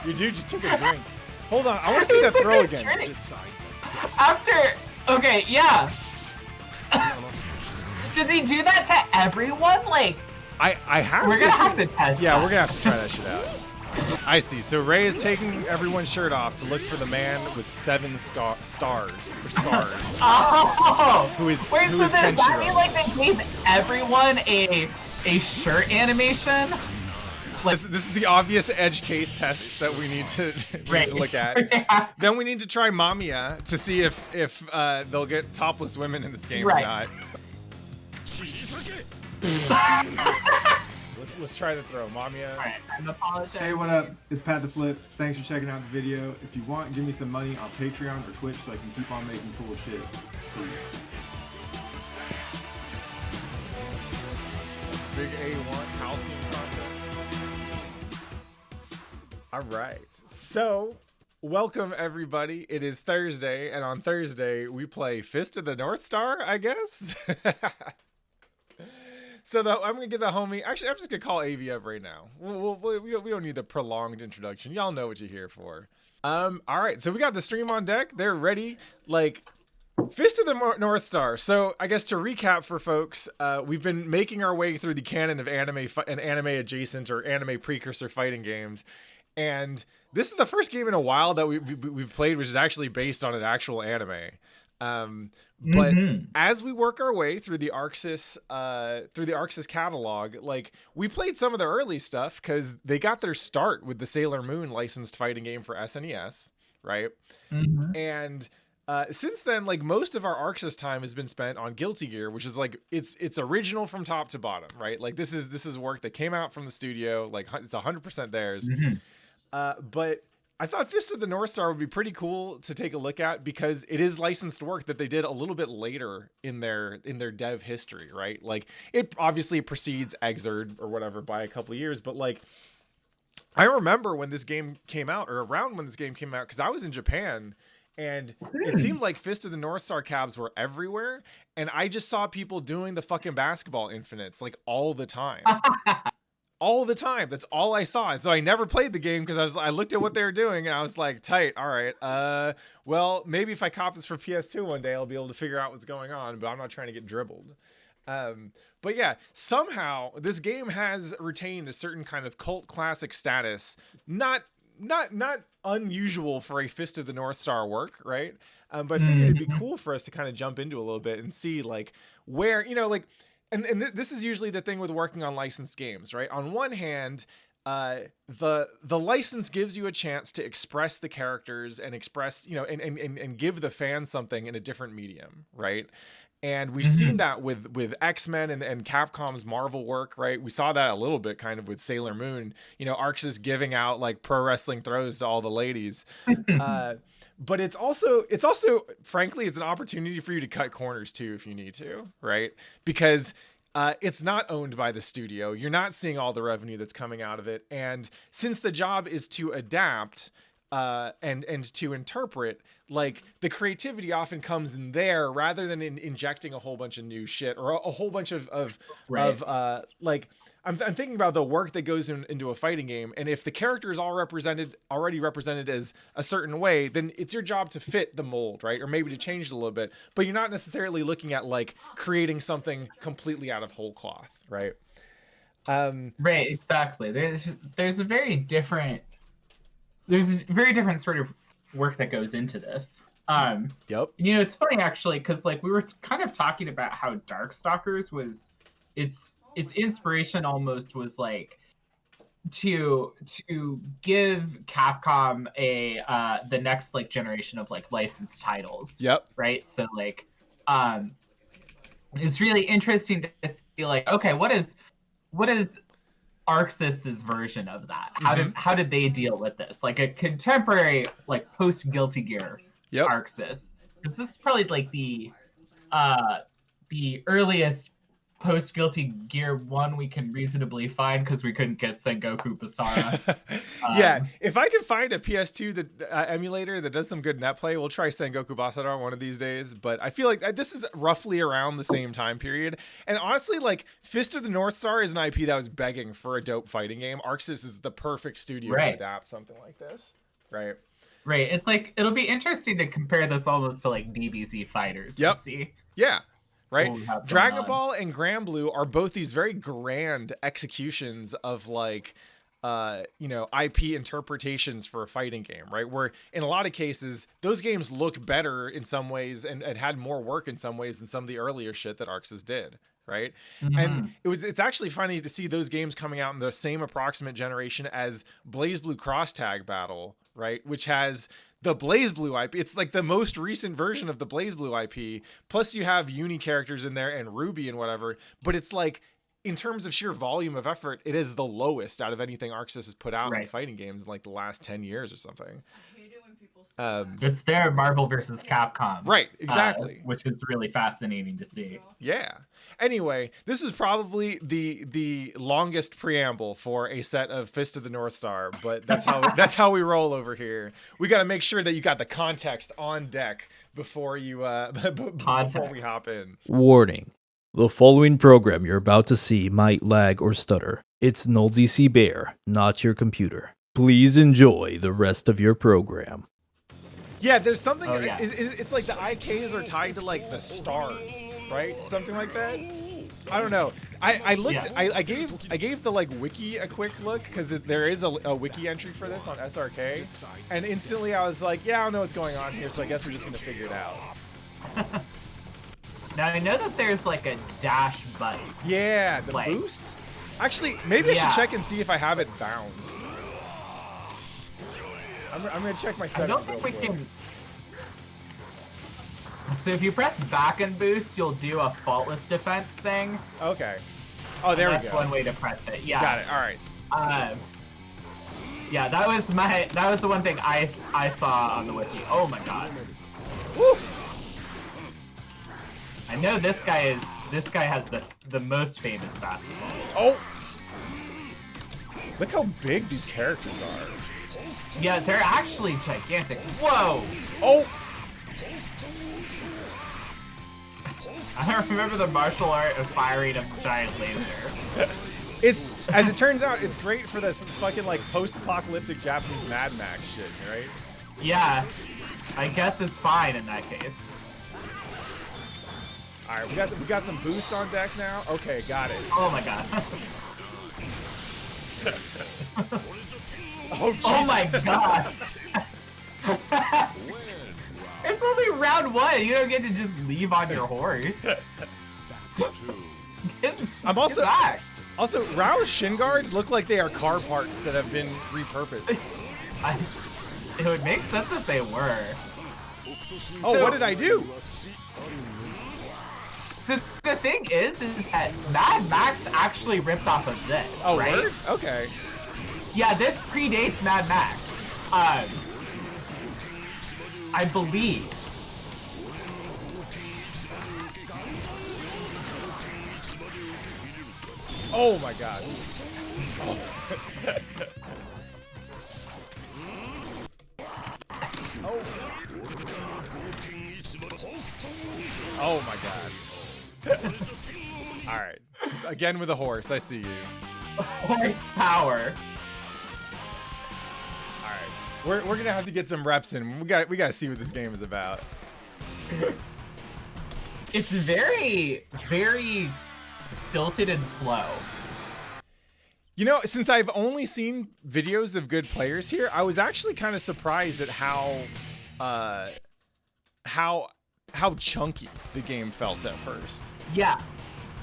Your dude just took a drink. Hold on, I want to see that throw again. After, okay, yeah. Did he do that to everyone? Like, I have we're to. Gonna have to test. Yeah, that. we're gonna have to try that shit out. I see. So Ray is taking everyone's shirt off to look for the man with 7 stars or scars. Oh. Who is Wait, who so is does that Kenshiro. mean like they gave everyone a shirt animation? Like, this is the obvious edge case test that we need to, look at. Yeah. Then we need to try Mamiya to see if they'll get topless women in this game or not. Let's try the throw, Mamiya. Alright, I'm apologizing. Hey, what up? It's Pat the Flip. Thanks for checking out the video. If you want, give me some money on Patreon or Twitch so I can keep on making cool shit. Please. Big A1 calcium contest. All right. So, welcome everybody. It is Thursday, and on Thursday we play Fist of the North Star, I guess. So I'm gonna get the homie. Actually, I'm just gonna call AV up right now. We don't need the prolonged introduction. Y'all know what you're here for. All right. So we got the stream on deck. They're ready. Like, Fist of the North Star. So I guess to recap for folks, we've been making our way through the canon of anime and anime adjacent or anime precursor fighting games, and this is the first game in a while that we've played, which is actually based on an actual anime. But as we work our way through the Arxis catalog, like, we played some of the early stuff because they got their start with the Sailor Moon licensed fighting game for SNES, right? And since then, like, most of our Arxis time has been spent on Guilty Gear, which is like it's original from top to bottom, right? Like, this is work that came out from the studio, like it's 100% theirs. But I thought Fist of the North Star would be pretty cool to take a look at because it is licensed work that they did a little bit later in their dev history, right? Like, it obviously precedes Exerd or whatever by a couple of years, but like, I remember when this game came out, or around when this game came out, because I was in Japan and it seemed like Fist of the North Star cabs were everywhere, and I just saw people doing the fucking basketball infinites like all the time. All the time. That's all I saw. And so I never played the game because I looked at what they were doing and I was like, tight. All right. Well, maybe if I cop this for PS2 one day, I'll be able to figure out what's going on, but I'm not trying to get dribbled. But yeah, somehow this game has retained a certain kind of cult classic status. Not unusual for a Fist of the North Star work, right? But I figured it'd be cool for us to kind of jump into a little bit and see like where, like, and this is usually the thing with working on licensed games, right? On one hand, the license gives you a chance to express the characters and express, and give the fans something in a different medium, right? And we've seen that with X-Men and Capcom's Marvel work, right? We saw that a little bit kind of with Sailor Moon, Arxis giving out like pro wrestling throws to all the ladies. But it's also, frankly, it's an opportunity for you to cut corners too, if you need to, right? Because it's not owned by the studio. You're not seeing all the revenue that's coming out of it. And since the job is to adapt and to interpret, like, the creativity often comes in there rather than in injecting a whole bunch of new shit or a whole bunch of like, I'm thinking about the work that goes into a fighting game, and if the character is already represented as a certain way, then it's your job to fit the mold, right? Or maybe to change it a little bit, but you're not necessarily looking at like creating something completely out of whole cloth, right? Right, exactly. There's a very different sort of work that goes into this. Yep. It's funny actually, because like we were kind of talking about how Darkstalkers was its inspiration almost was like to give Capcom the next like generation of like licensed titles. Yep. Right. So like, it's really interesting to see like, okay, what is Arxis's version of that? How did they deal with this? Like a contemporary, like post Guilty Gear Arxis. Because this is probably like the earliest post Guilty Gear 1 we can reasonably find because we couldn't get Sengoku Basara. Yeah, if I can find a PS2 emulator that does some good net play, we'll try Sengoku Basara one of these days. But I feel like this is roughly around the same time period. And honestly, like Fist of the North Star is an IP that was begging for a dope fighting game. ArcSys is the perfect studio to adapt something like this, right? Right. It's like it'll be interesting to compare this almost to like DBZ Fighters. Yep. See. Yeah. Right. Dragon Ball and Grand Blue are both these very grand executions of like IP interpretations for a fighting game, right? Where in a lot of cases, those games look better in some ways and had more work in some ways than some of the earlier shit that ArcSys did, right? Mm-hmm. And it's actually funny to see those games coming out in the same approximate generation as BlazBlue Cross Tag Battle, right? Which has the BlazBlue IP. It's like the most recent version of the BlazBlue IP. Plus you have Uni characters in there and Ruby and whatever, but it's like, in terms of sheer volume of effort, it is the lowest out of anything ArcSys has put out in fighting games in like the last 10 years or something. I hate it when people say it's their Marvel versus Capcom. Right, exactly. Which is really fascinating to see. Yeah. Anyway, this is probably the longest preamble for a set of Fist of the North Star, but that's how we roll over here. We got to make sure that you got the context on deck before you before we hop in. Warning. The following program you're about to see might lag or stutter. It's Null DC Bear, not your computer. Please enjoy the rest of your program. Yeah, there's something. It's like the IKs are tied to like the stars, right? Something like that. I don't know. I looked. Yeah. I gave the like wiki a quick look because there is a wiki entry for this on SRK, and instantly I was like, yeah, I don't know what's going on here, so I guess we're just gonna figure it out. Now I know that there's like a dash button. Yeah, the boost. Actually, maybe I should check and see if I have it bound. I'm gonna check my settings. I don't think we can. So if you press back and boost, you'll do a faultless defense thing. Okay. Oh, there we go. That's one way to press it. Yeah. Got it. All right. Yeah, that was the one thing I saw on the wiki. Oh my god. Woo! I know this guy has the most famous basketball. Oh! Look how big these characters are. Yeah, they're actually gigantic. Whoa! Oh! I don't remember the martial art of firing a giant laser. It's, as it turns out, it's great for this fucking like post-apocalyptic Japanese Mad Max shit, right? Yeah. I guess it's fine in that case. All right, we got some boost on deck now. Okay, got it. Oh my god. Oh, Jesus. Oh my god. It's only round 1. You don't get to just leave on your horse. I'm also Rao's shin guards look like they are car parts that have been repurposed. It would make sense if they were. Oh, so, what did I do? So the thing is that Mad Max actually ripped off of this. Oh, right? Word? Okay. Yeah, this predates Mad Max. I believe. Oh my god. Oh. Oh. Oh my god. All right. Again with a horse. I see you. Horsepower. All right. We're gonna have to get some reps in. We gotta see what this game is about. It's very, very stilted and slow. You know, since I've only seen videos of good players here, I was actually kind of surprised at how chunky the game felt at first. Yeah,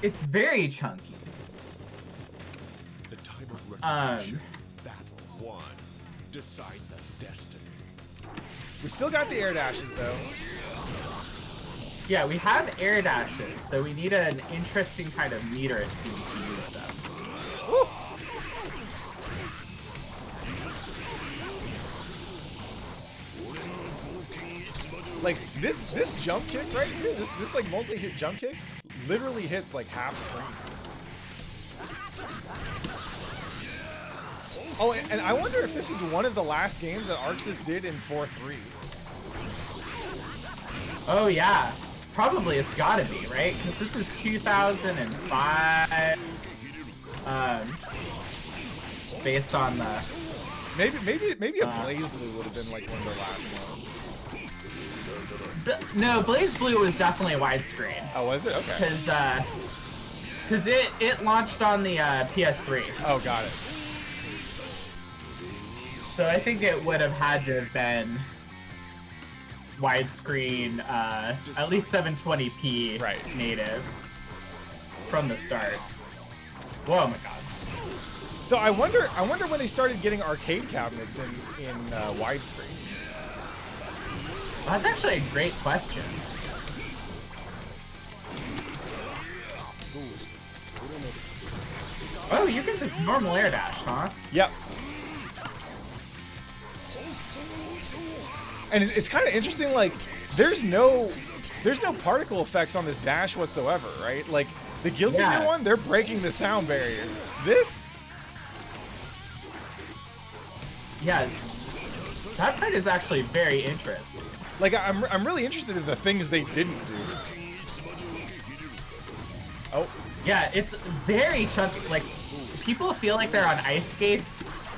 it's very chunky. The time of recognition. Battle 1. Decide the destiny. We still got the air dashes though. Yeah, we have air dashes, so we need an interesting kind of meter to use them. Woo. Like this jump kick right here, this like multi-hit jump kick literally hits like half screen. Oh, and I wonder if this is one of the last games that Arxis did in 4-3. Oh yeah, probably it's gotta be, right? Because this is 2005. Based on the Maybe a Blaze Blue would have been like one of the last ones. no, Blaze Blue was definitely widescreen. Oh, was it? Okay. Because it launched on the PS3. Oh, got it. So I think it would have had to have been widescreen, at least 720p native from the start. Whoa, my god. So I wonder when they started getting arcade cabinets in widescreen. That's actually a great question. Oh, you can just normal air dash, huh? Yep. And it's kind of interesting, like, there's no particle effects on this dash whatsoever, right? Like, the Guilty Gear one, they're breaking the sound barrier. This? Yeah, that part is actually very interesting. Like, I'm really interested in the things they didn't do. Oh. Yeah, it's very chunky. Like, people feel like they're on ice skates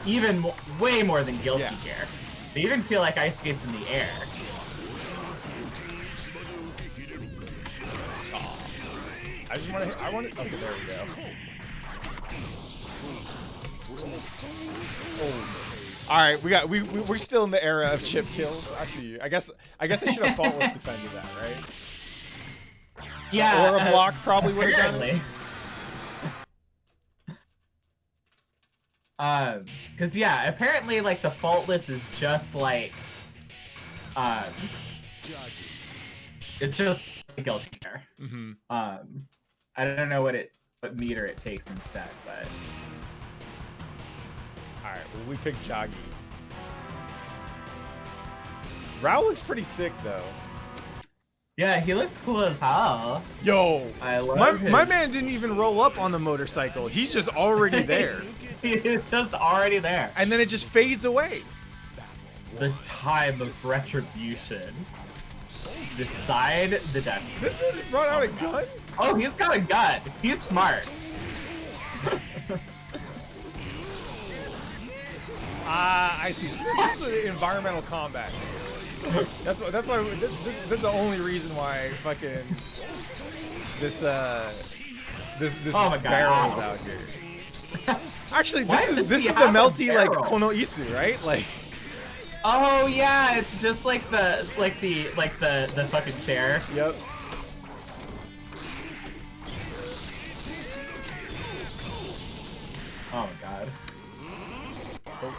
even way more than Guilty Gear. They even feel like ice skates in the air. Oh. I want to, okay, there we go. Oh. All right, we're still in the era of chip kills. I see you. I guess I should have faultless defended that, right? Yeah. Or a block probably would have done it. Cause yeah, apparently like the faultless is just like, it's just Guilty Gear. Mm-hmm. I don't know what meter it takes instead, but. Alright, well, we picked Joggy. Rao looks pretty sick, though. Yeah, he looks cool as hell. Yo! I love him. My man didn't even roll up on the motorcycle. He's just already there. He's just already there. And then it just fades away. The time of retribution. Decide the destiny. This dude just brought out a gun? Oh, he's got a gun. He's smart. I see. So this is the environmental combat. That's why. That's the only reason why fucking this oh my God. barrel is out here. Actually, this is the melty like Kono Isu, right? Like. Oh yeah, it's just like the fucking chair. Yep. Oh my god. Oh.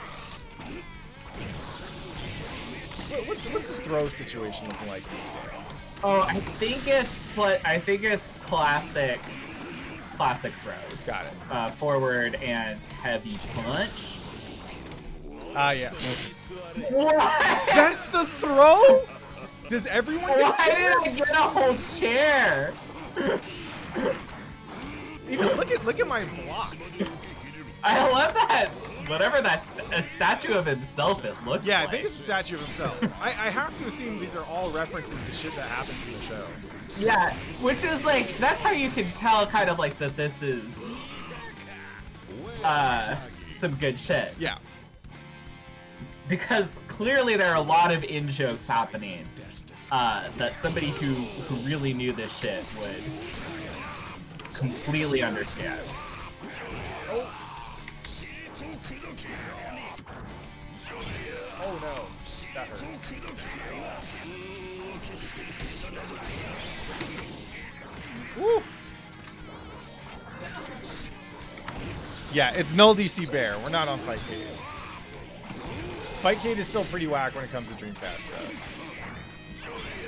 What's the throw situation looking like in this game? Oh, I think it's classic throws. Got it. Forward and heavy punch. Ah, yeah. What? That's the throw? Does everyone get Why did I get a whole chair? Even look at my block. I love that. Whatever that a statue of himself it looks Yeah, like. I think it's a statue of himself. I have to assume these are all references to shit that happens in the show. Yeah, which is like, that's how you can tell kind of like that this is some good shit. Yeah. Because clearly there are a lot of in-jokes happening that somebody who really knew this shit would completely understand. Oh no, that hurt. Woo! Yeah, it's null DC Bear. We're not on Fightcade. Fightcade is still pretty whack when it comes to Dreamcast stuff.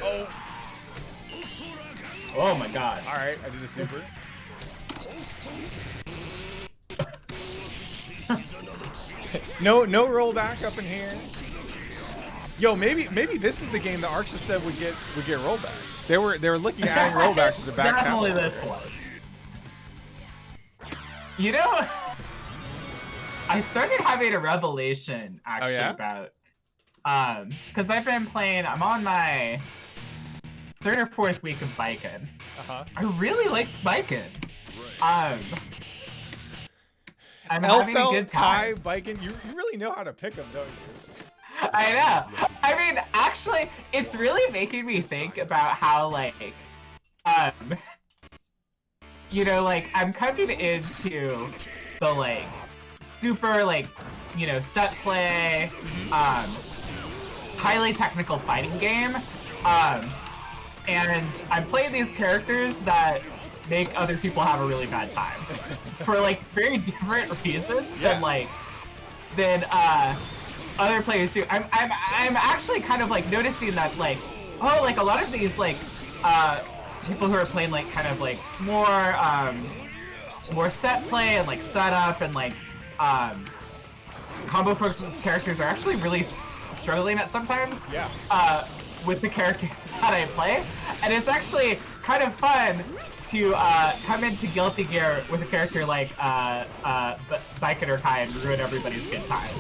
Oh. Oh my god. Alright, I did the super. No roll back up in here. Yo, maybe this is the game that Arxis said would get rollback. They were looking at adding rollback to the back Definitely catalog. this one. You know, I started having a revelation actually about because I've been playing. I'm on my 3rd or 4th week of Biken. I really like Biken. I'm having a good Kai, time. Biken, you really know how to pick them, don't you? I know. I mean, actually, it's really making me think about how, like, you know, like, I'm coming into the, like, super, like, you know, set play, highly technical fighting game, and I'm playing these characters that make other people have a really bad time for, like, very different reasons than other players do. I'm actually kind of like noticing that, like, oh, like a lot of these like people who are playing like kind of like more set play and like setup and like combo focused characters are actually really struggling at sometimes. Yeah. With the characters that I play, and it's actually kind of fun to come into Guilty Gear with a character like Biken or Kai and ruin everybody's good time.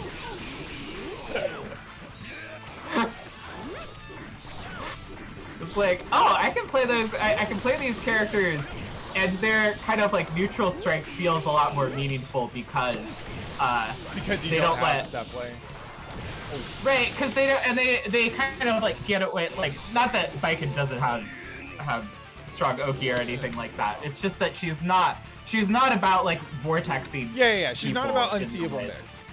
It's like, oh, I can play those. I can play these characters, and their kind of like neutral strength feels a lot more meaningful because you don't have set play. Right, because they don't, and they kind of like get away. Like, not that Biken doesn't have strong Oki or anything like that. It's just that she's not about like vortexing. Yeah. She's not about unseeable mix.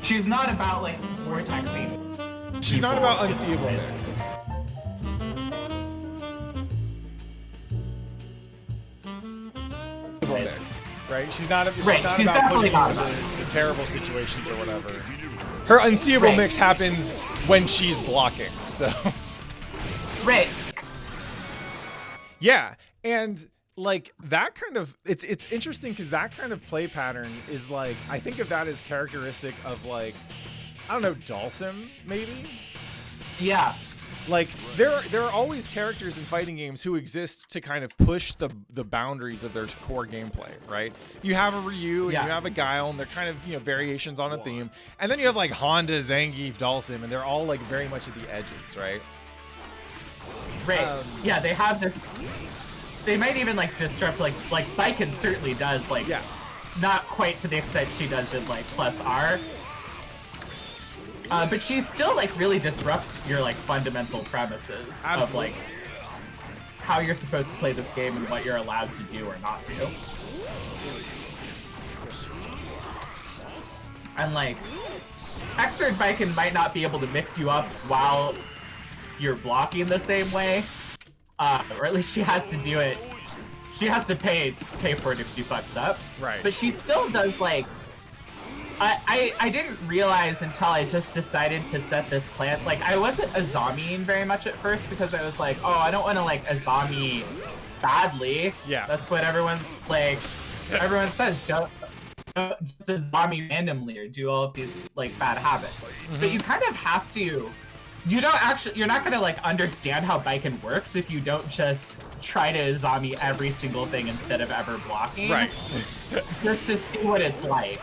She's not about like vortexing. She's not about unseeable mix. Mix, right? She's not about putting you in the terrible situations or whatever. Her unseeable mix happens when she's blocking. So. Right. Yeah, and like that kind of it's interesting because that kind of play pattern is like, I think of that as characteristic of, like, I don't know, Dhalsim maybe. Yeah. Like there are always characters in fighting games who exist to kind of push the boundaries of their core gameplay, right? You have a Ryu and you have a Guile, and they're kind of, you know, variations on a theme, and then you have like Honda, Zangief, Dhalsim, and they're all like very much at the edges, right? Right. Yeah, they have this. They might even like disrupt, like Biken certainly does, like, not quite to the extent she does in like Plus R. But she still like really disrupts your like fundamental premises of like how you're supposed to play this game and what you're allowed to do or not do. And like, Extra Biken might not be able to mix you up while you're blocking the same way, or at least she has to do it. She has to pay for it if she fucks up. Right. But she still does like. I didn't realize until I just decided to set this plan. Like, I wasn't Azamiing very much at first because I was like, oh, I don't want to like Azami badly. Yeah. That's what everyone's like. Everyone says don't just Azami randomly or do all of these like bad habits. Mm-hmm. But you kind of have to. You're not gonna like understand how Biken works if you don't just try to Azami every single thing instead of ever blocking. Right. Just to see what it's like.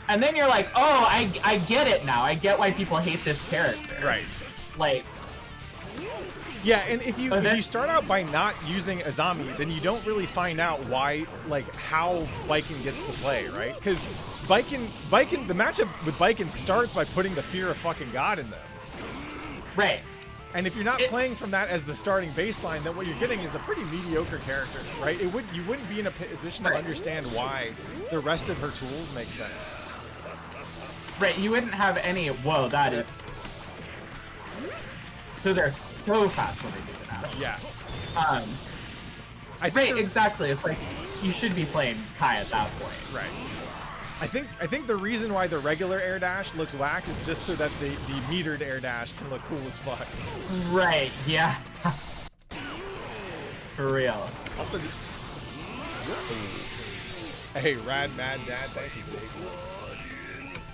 And then you're like, oh, I get it now. I get why people hate this character. Right. Like. Yeah, and if you start out by not using Azami, then you don't really find out why, like, how Biken gets to play, right? Because Biken, the matchup with Biken starts by putting the fear of fucking God in them. Right. And if you're not playing from that as the starting baseline, then what you're getting is a pretty mediocre character, right? You wouldn't be in a position to understand why the rest of her tools make sense. Right, you wouldn't have any. Whoa, that is. So they're so fast when they do that. Yeah. Right, exactly. It's like you should be playing Kai at that point. Right. I think the reason why the regular air dash looks whack is just so that the metered air dash can look cool as fuck. Right. Yeah. For real. Also, hey, Rad Mad Dad, thank you, big.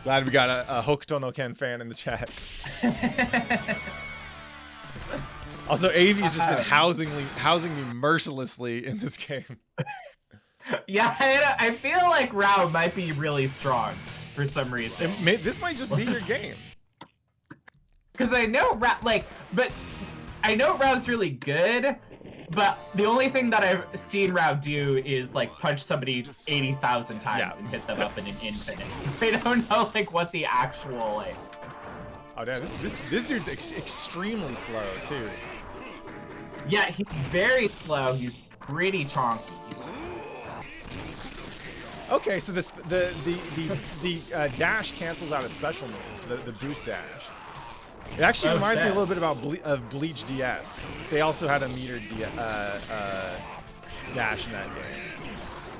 Glad we got a Hokuto no Ken fan in the chat. Also, Avi's just been housing me mercilessly in this game. Yeah, I feel like Rao might be really strong for some reason. This might just be your game. Because I know but I know Rao's really good, but the only thing that I've seen Rao do is like punch somebody 80,000 times and hit them up in an infinite. I don't know like what the actual like. Oh damn, this dude's extremely slow too. Yeah, he's very slow. He's pretty chonky. Okay, so the dash cancels out a special move, the boost dash. It actually reminds me a little bit of Bleach DS. They also had a meter dash in that game.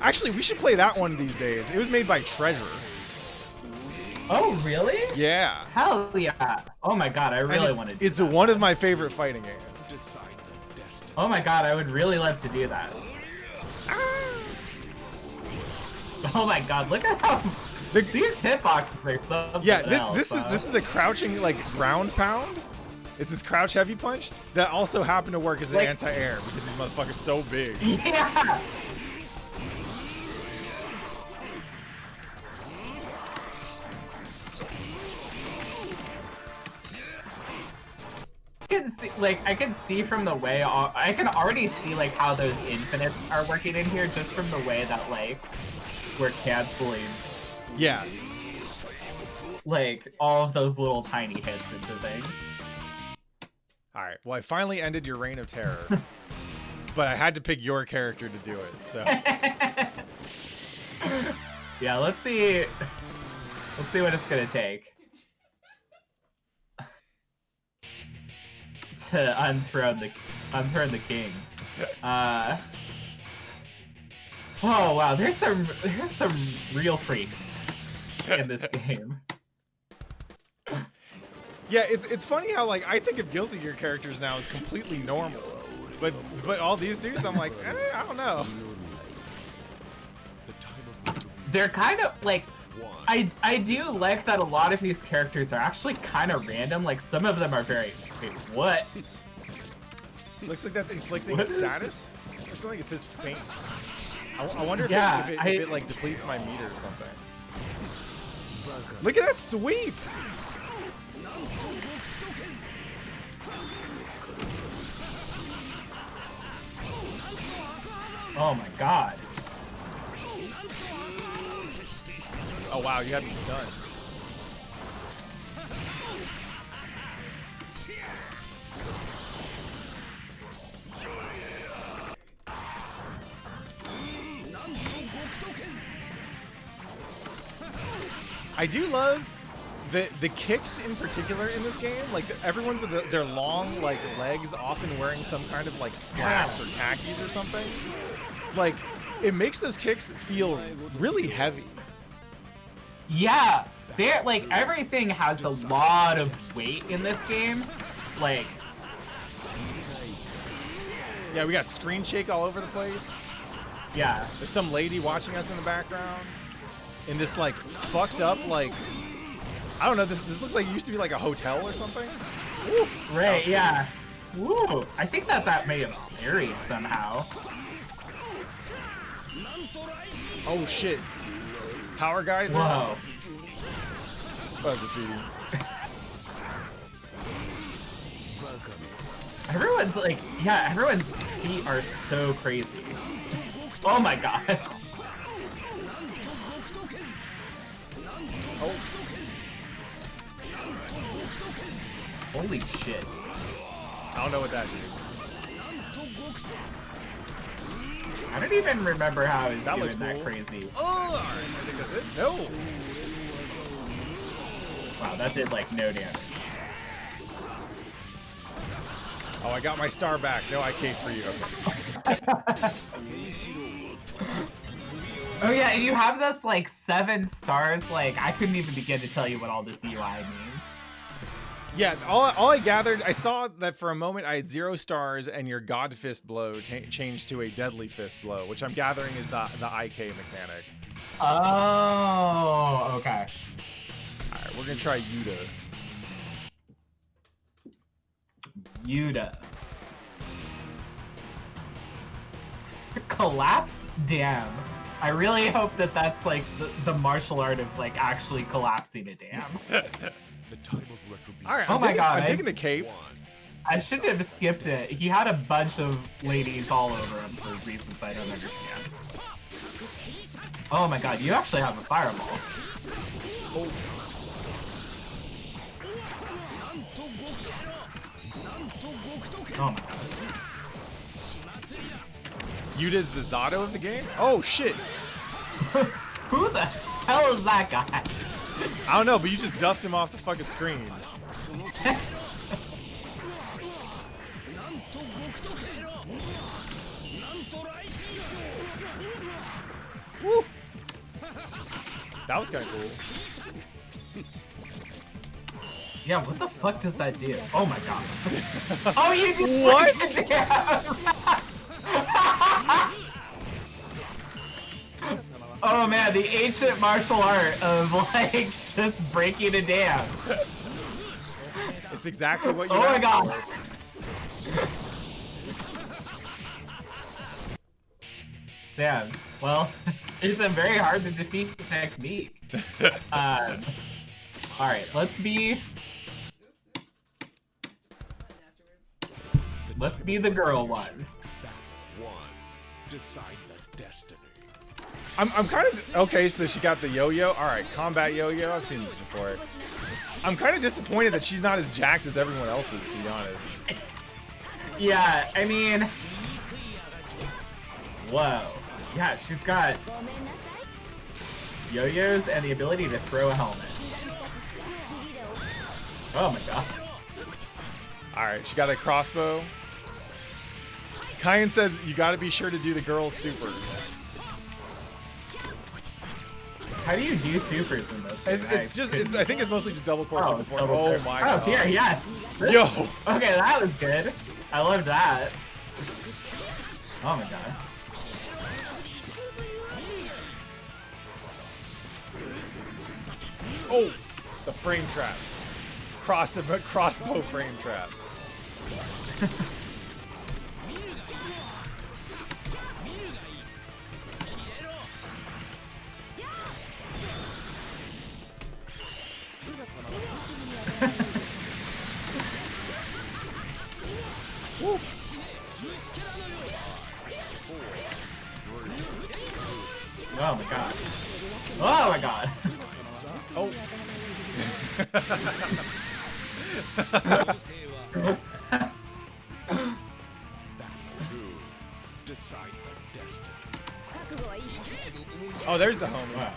Actually, we should play that one these days. It was made by Treasure. Oh, really? Yeah. Hell yeah. Oh my god, I really want to do It's that. one of my favorite fighting games. Oh my god, I would really love to do that. Oh my god, look at how these hitboxes are something Yeah, else, this is a crouching like ground pound. It's this crouch heavy punch that also happened to work as an anti-air because these motherfuckers so big. Yeah. I can see from the way I can already see like how those infinites are working in here just from the way that like we're canceling like all of those little tiny hits into things. All right, well I finally ended your reign of terror, but I had to pick your character to do it. So yeah, let's see what it's gonna take to unthrone the king. Oh wow, there's some real freaks in this game. yeah, it's funny how like I think of Guilty Gear characters now as completely normal, but all these dudes I'm like I don't know. They're kind of like I do like that a lot of these characters are actually kind of random. Like some of them are very wait, what? Looks like that's inflicting a status or something. It says faint. I wonder if, Yeah, if it like depletes my meter or something. Look at that sweep! Oh my god. Oh wow, you got me stunned. I do love the kicks in particular in this game. Like everyone's with their long like legs, often wearing some kind of like slacks or khakis or something. Like it makes those kicks feel really heavy. Yeah, they're like everything has a lot of weight in this game. Like yeah, we got screen shake all over the place. Yeah. There's some lady watching us in the background. In this like fucked up like I don't know, this looks like it used to be like a hotel or something. Woo. Right, yeah. Woo! I think that may have varied somehow. Oh shit. Power guys. Whoa. Buzz defeated. Everyone's like, yeah, everyone's feet are so crazy. Oh my god. Oh. Holy shit. I don't know what that did. I don't even remember how he's That doing looks that cool. crazy. Oh, alright, I think that's it. No. Wow, that did like no damage. Oh, I got my star back. No, I came for you. Okay. Oh yeah, and you have this like 7 stars. Like I couldn't even begin to tell you what all this UI means. Yeah, all I gathered, I saw that for a moment I had 0 stars and your God Fist blow changed to a Deadly Fist blow, which I'm gathering is the IK mechanic. Oh, okay. We're gonna try Yuta. Yuta. Collapse? Damn. I really hope that that's like the martial art of like actually collapsing a dam. The time of retribution. All right. Oh my God, I'm digging the cape. I shouldn't have skipped it. He had a bunch of ladies all over him for reasons I don't understand. Oh my God, you actually have a fireball. Oh. Oh my God. Yuta's the Zato of the game? Oh shit. Who the hell is that guy? I don't know, but you just duffed him off the fucking screen. Woo. That was kind of cool. Yeah, what the fuck does that do? Oh my God. Oh, you just What? Oh man, the ancient martial art of like just breaking a dam. It's exactly what you Oh my asked God. for. Damn. Well, it's a very hard to defeat technique. All right, let's be the girl one. One. Decide the destiny. I'm kind of okay. So she got the yo-yo. All right, combat yo-yo. I've seen this before. I'm kind of disappointed that she's not as jacked as everyone else is, to be honest. Yeah, I mean, whoa. Yeah, she's got yo-yos and the ability to throw a helmet. Oh my God. All right, she got a crossbow. Kyan says you got to be sure to do the girls' supers. How do you do supers in this? I think it's mostly just double core super form. double Oh core. my Oh, God. here, yes. Yo. Okay, that was good. I love that. Oh my God. Oh, the frame traps. Crossbow frame traps. Woo. Oh my God. Oh my God. Oh. Two. Decide the destiny. Oh, there's the homie. Wow.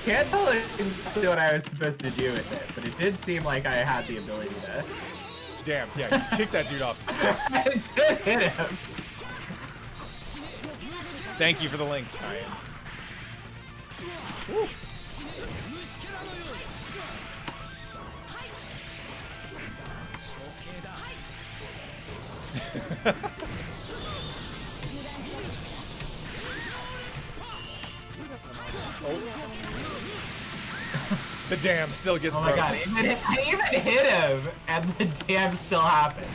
Can't tell exactly what I was supposed to do with it, but it did seem like I had the ability to. Damn, yeah, just kick that dude off the screen. I did hit him. Thank you for the link, Kyan. Woo. Oh. The dam still gets Oh my broken. God, I even hit him, and the dam still happened.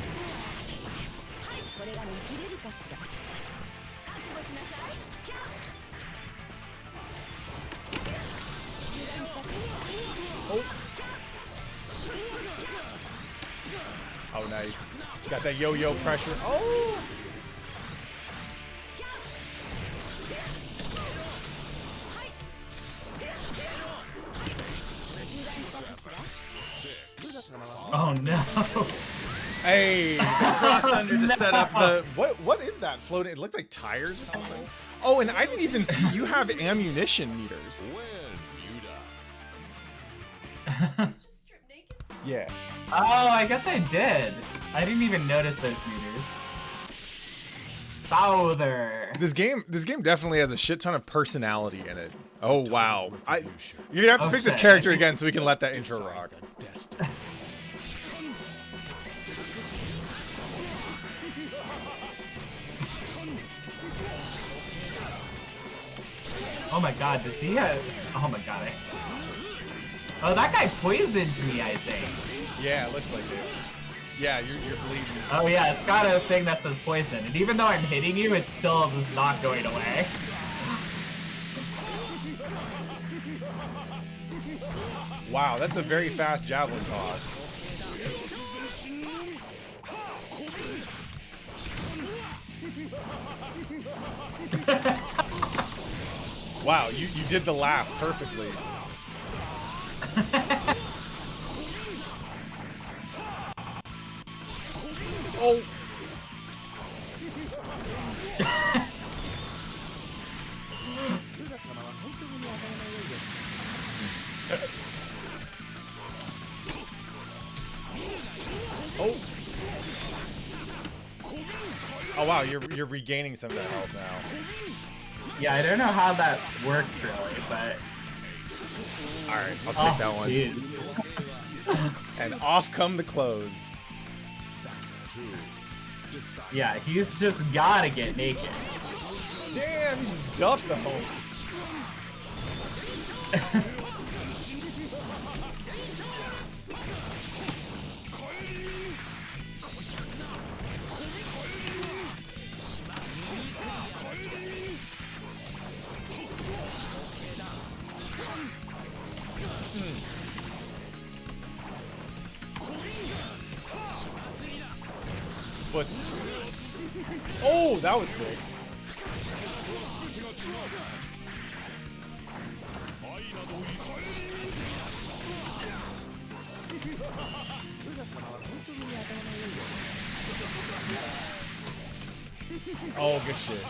Oh, nice. Got that yo-yo pressure. Oh! Oh no. Hey, cross under to set up the what is that floating? It looks like tires or something. Oh, and I didn't even see you have ammunition meters. Win, Yuta. Yeah. Oh, I guess I did. I didn't even notice those meters. Souther. This game definitely has a shit ton of personality in it. Oh wow. You're gonna have to pick this Okay. character again so we can let that intro rock. The destiny. Oh my god, does he have... Oh my god, Oh, that guy poisoned me, I think. Yeah, it looks like it. Yeah, you're bleeding. Oh yeah, it's got a thing that says poison, and even though I'm hitting you, it's still just not going away. Wow, that's a very fast javelin toss. Wow, you did the laugh perfectly. Oh. Oh. Oh wow, you're regaining some of that health now. Yeah, I don't know how that works really, but... Alright, I'll take that one. Dude. And off come the clothes. Yeah, he's just gotta get naked. Damn, you just duffed the home. But oh, that was sick. Oh, good shit.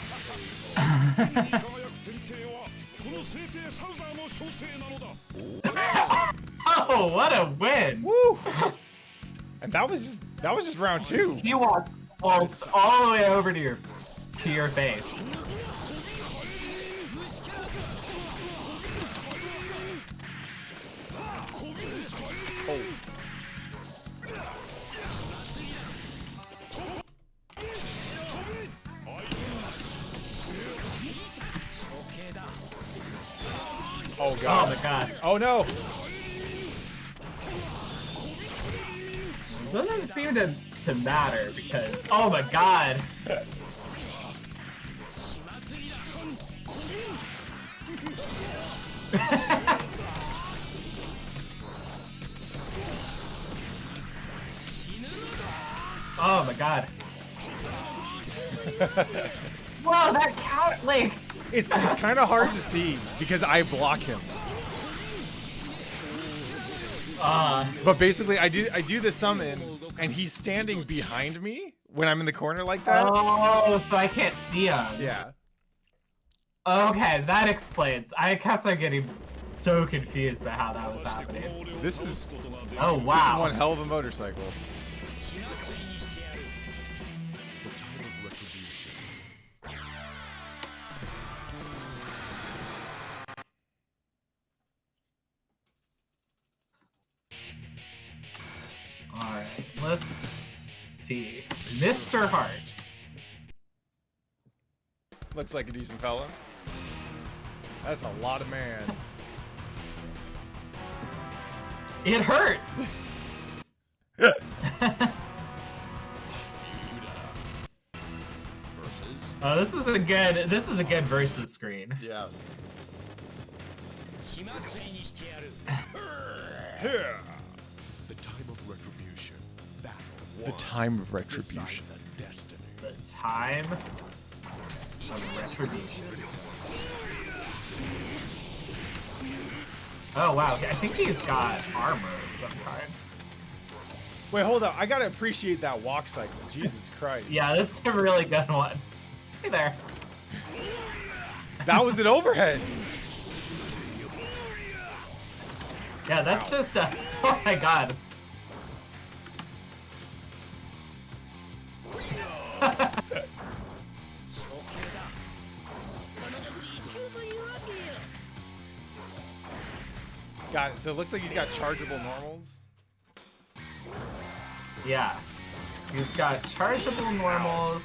Oh, what a win! Woo! And that was just round 2. He walked all the way over to your face. Oh. Oh god. Oh my god. Oh no. Doesn't seem to matter because oh my god. Oh my god. Whoa, that count like It's kind of hard to see because I block him. But basically, I do the summon, and he's standing behind me when I'm in the corner like that. Oh, so I can't see him. Yeah. Okay, that explains. I kept on getting so confused about how that was happening. This is Oh this is wow. one hell of a motorcycle. Alright, let's see. Mr. Hart. Looks like a decent fella. That's a lot of man. It hurts! Oh, this is a good versus screen. Yeah. The time of retribution. Battle. The time of retribution. The destiny. The time of retribution. Oh wow, I think he's got armor of some kind. Wait, hold up. I gotta appreciate that walk cycle. Jesus Christ. Yeah, this is a really good one. Hey there. That was an overhead. Yeah, that's just a... Oh my god. Got it. So it looks like he's got chargeable normals. Yeah. He's got chargeable normals.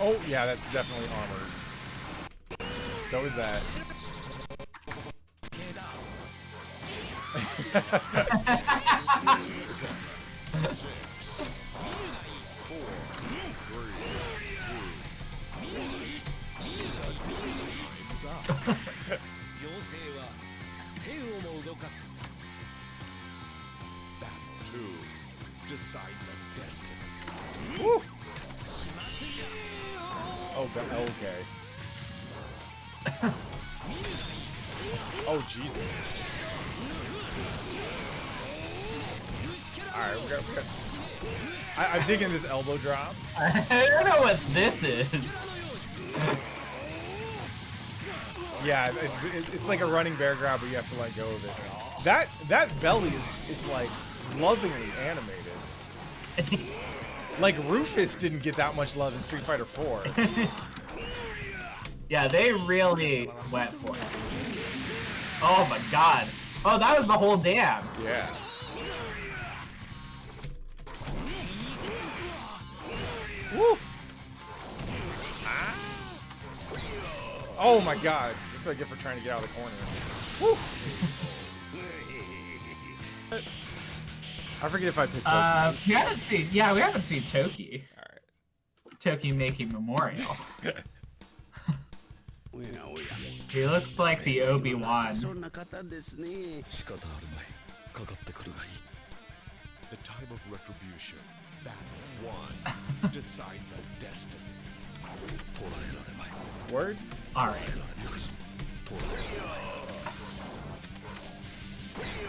Oh, yeah, that's definitely armored. So is that. Battle 2. Decide the destiny. Woo. Oh, okay. Oh, Jesus. Alright, we got. I'm digging this elbow drop. I don't know what this is. Yeah, it's like a running bear grab where you have to let go of it. That belly is like lovingly animated. Like Rufus didn't get that much love in Street Fighter 4. Yeah, they really went for it. Oh my god. Oh, that was the whole dam. Yeah. Woo! Ah. Oh my god. That's what I get for trying to get out of the corner. Woo! I forget if I picked up. We haven't seen Toki. Alright. Toki making memorial. He looks like the Obi-Wan. The time of retribution. Battle 1. Decide the destiny. Word? Alright.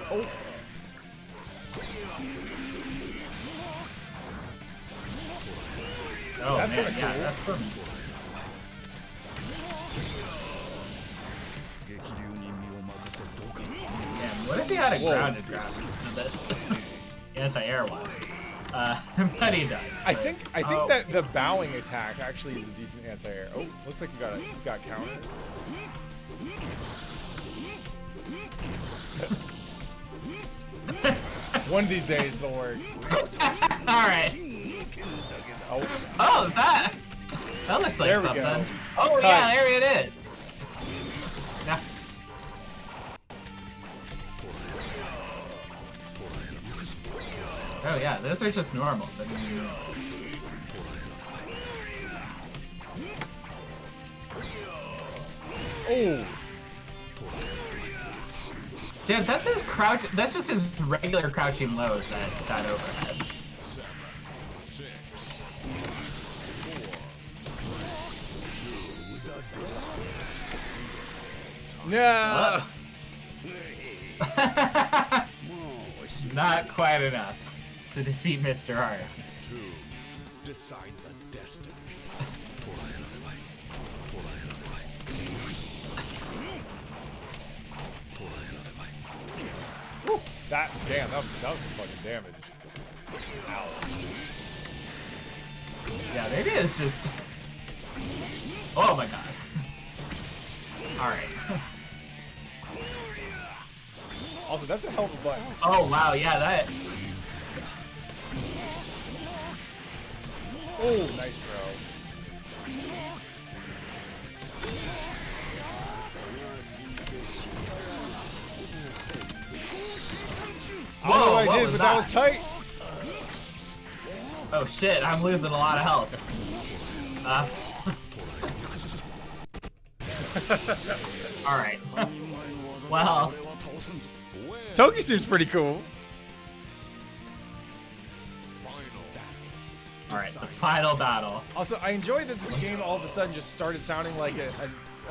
Oh. Oh, That's man, kinda yeah, cool. that's cool. Man, what if he had a Whoa. grounded grab? Anti-air one. But he does. I think Oh. that the bowing attack actually is a decent anti-air. Oh, looks like you got counters. One of these days it'll work. Alright. Oh, Oh, that looks like There we something. go. Oh, Tight. yeah, there it is. Now, oh, yeah, those are just normal. But oh, dude, that's his crouch. That's just his regular crouching lows. That overhead. no. Not quite enough to defeat Mr. Hart. 2. Decide the destiny. Woo. That was some fucking damage. Ow. Yeah, maybe it's just. Oh my god. Alright. Also, that's a hell of a button. Oh wow, yeah, that. Oh, nice throw. I don't know Whoa, what I what did, was but that was tight. Oh shit, I'm losing a lot of health. Alright. Well, Toki seems pretty cool. alright, the final battle. Also, I enjoyed that this game all of a sudden just started sounding like a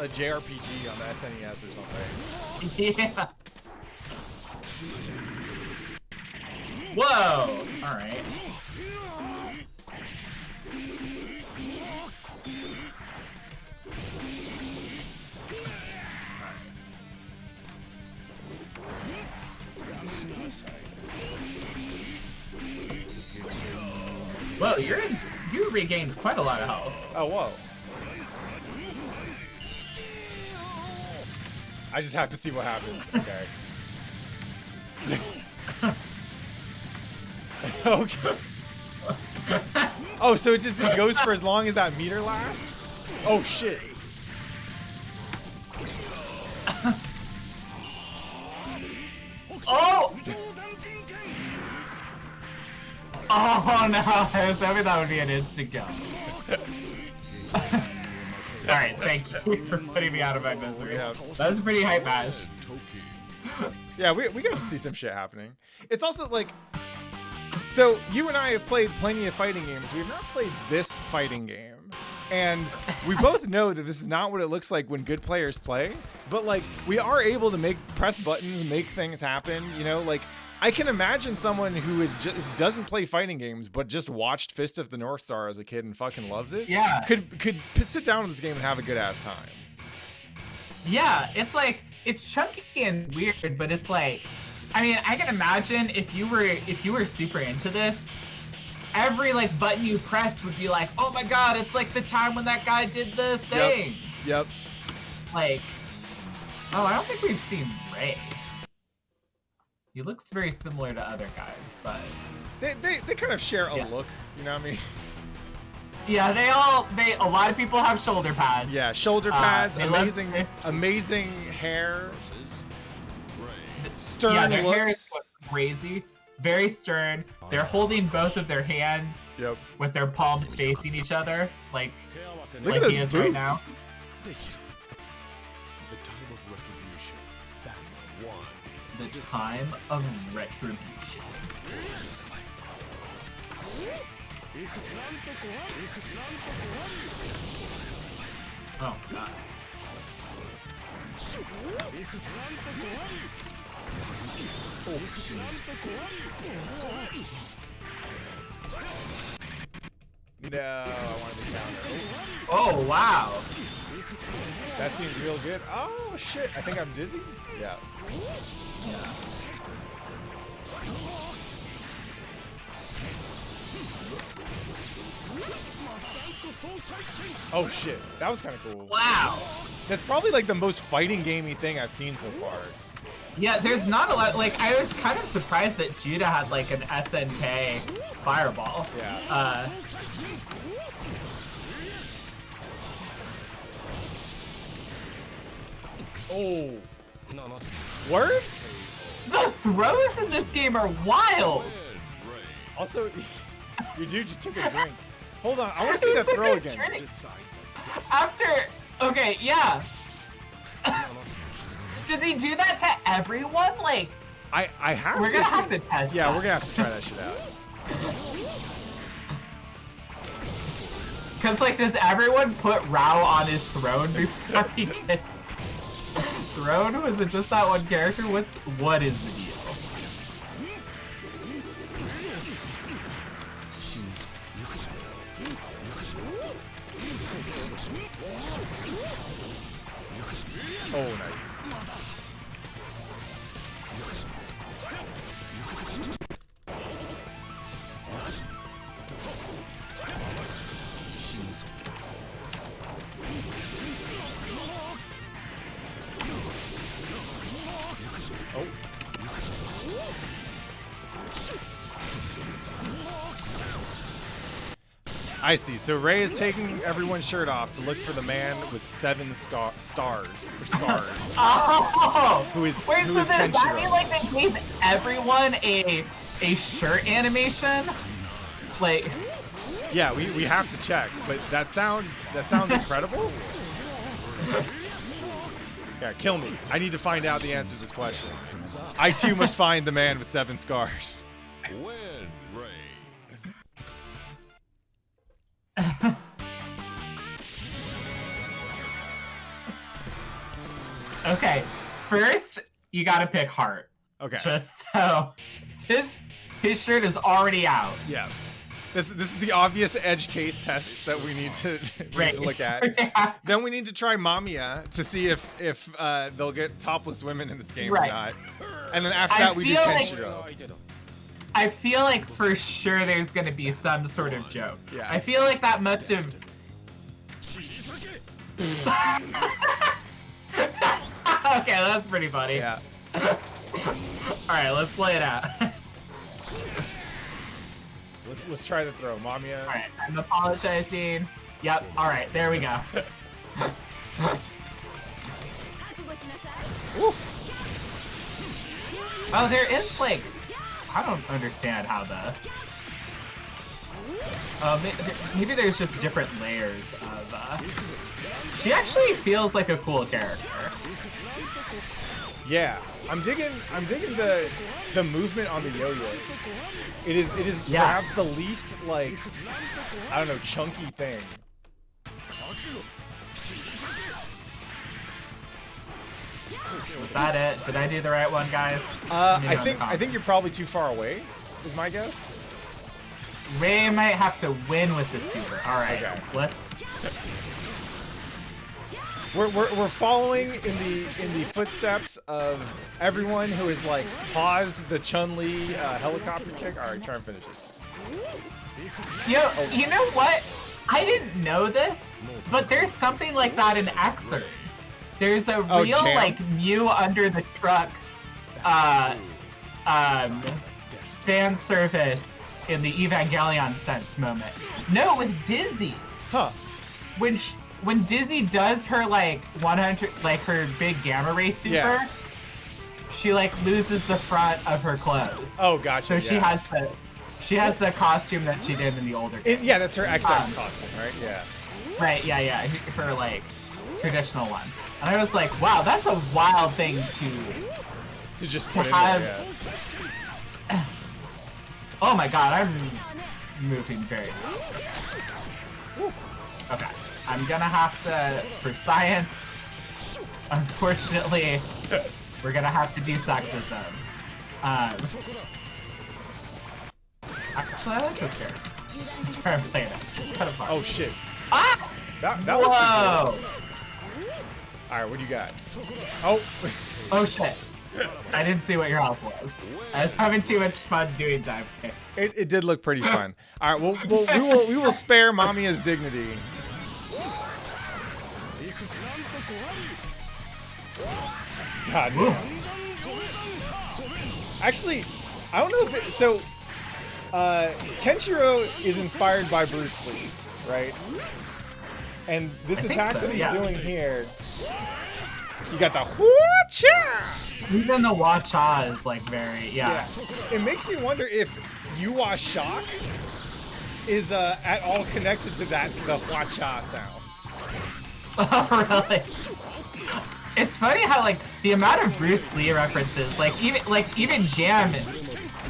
JRPG on the SNES or something. Yeah. Whoa! Alright. Whoa, you regained quite a lot of health. Oh, whoa. I just have to see what happens. Okay. Okay. Oh, so it goes for as long as that meter lasts? Oh shit. Oh! Oh no, I was hoping that would be an instant kill. Alright, thank you for putting me out of my misery. Yeah. That was a pretty hype match. Yeah, we got to see some shit happening. It's also like, so you and I have played plenty of fighting games. We've not played this fighting game. And we both know that this is not what it looks like when good players play, but like we are able to press buttons, make things happen, you know, like I can imagine someone who is just doesn't play fighting games but just watched Fist of the North Star as a kid and fucking loves it. Yeah. Could sit down with this game and have a good ass time. Yeah, it's like it's chunky and weird, but it's like, I mean, I can imagine if you were super into this, every like button you press would be like, oh my god, it's like the time when that guy did the thing. Yep. Like, oh, I don't think we've seen Ray. He looks very similar to other guys, but They kind of share a look, you know what I mean? yeah, a lot of people have shoulder pads. Yeah, shoulder pads, they amazing hair, stern yeah, their looks. hair is crazy, very stern. They're holding both of their hands with their palms facing each other, like Look at those he is boots. right now. The time of retribution. Battle 1. The time of retribution. Oh god. No, I wanted to counter. Oh wow. That seems real good. Oh shit, I think I'm dizzy. Yeah. Yeah. Oh shit, that was kind of cool. Wow. That's probably like the most fighting gamey thing I've seen so far. Yeah, there's not a lot. Like, I was kind of surprised that Judah had like an SNK fireball. Yeah. Oh. Word? The throws in this game are wild. Also, your dude just took a drink. Hold on, I want to see that throw again. After, okay, yeah. Did he do that to everyone? Like, I have we're to. gonna have to test. Yeah, that. we're gonna have to try that shit out. Cause like, does everyone put Rao on his throne before he gets thrown? Was it just that one character? What is the deal? Oh, nice. Oh. I see. So Ray is taking everyone's shirt off to look for the man with 7 stars or scars. Oh! Who is Wait, who so is does that Kenshiro. mean like they gave everyone a shirt animation? Like, Yeah, we have to check, but that sounds incredible. Yeah, kill me. I need to find out the answer to this question. I too must find the man with 7 scars. Win, Ray. okay, first you gotta pick Heart. Okay. Just so his shirt is already out. Yeah. This is the obvious edge case test that we need to, Right. look at. Yeah. Then we need to try Mamiya to see if they'll get topless women in this game Right. or not. And then after I that we do feel like- Kenshiro. I feel like for sure there's gonna be some sort of joke. Yeah. I feel like that must have. Okay, that's pretty funny. Yeah. All right, let's play it out. Let's try the throw, Mamiya. All right, I'm apologizing. Yep. All right, there we go. Woo. Oh, there is like, I don't understand how the. Maybe there's just different layers of. She actually feels like a cool character. Yeah, I'm digging the movement on the yo-yos. It is Yeah. perhaps the least like, I don't know, chunky thing. Was that it? Did I do the right one, guys? I think you're probably too far away, is my guess. Ray might have to win with this super. All right, Okay. let's. We're following in the footsteps of everyone who has like paused the Chun-Li helicopter kick. All right, try and finish it. You know what? I didn't know this, but there's something like that in Xer. There's a Oh, real jam? like Mew under the truck fan service in the Evangelion sense moment. No, with Dizzy. Huh? When Dizzy does her like 100 like her big gamma ray super, Yeah. she like loses the front of her clothes. Oh, gotcha. So she has the costume that she did in the older games. Yeah, that's her XX costume, right? Yeah. Right, yeah. Her like traditional one. And I was like, wow, that's a wild thing To just put in have- there. Yeah. Oh my god, I'm moving very fast. Okay. I'm gonna have to, for science, unfortunately, we're gonna have to do sexism. Actually, I like this character. I'm trying to play it. It's kind of fun. Oh shit. Ah! That looks pretty Whoa! cool. All right, what do you got? Oh. Oh shit. I didn't see what your health was. I was having too much fun doing dive kick. It did look pretty fun. All right, we will spare Mamiya's dignity. God damn. Actually, I don't know if it, so. Kenshiro is inspired by Bruce Lee, right? And this I think attack so, that he's yeah. doing here, you got the whoo-cha! Even the Wacha is like very, yeah. It makes me wonder if Yuwa Shock is at all connected to the Hua-cha sounds. Oh, really? It's funny how like the amount of Bruce Lee references, like even Jam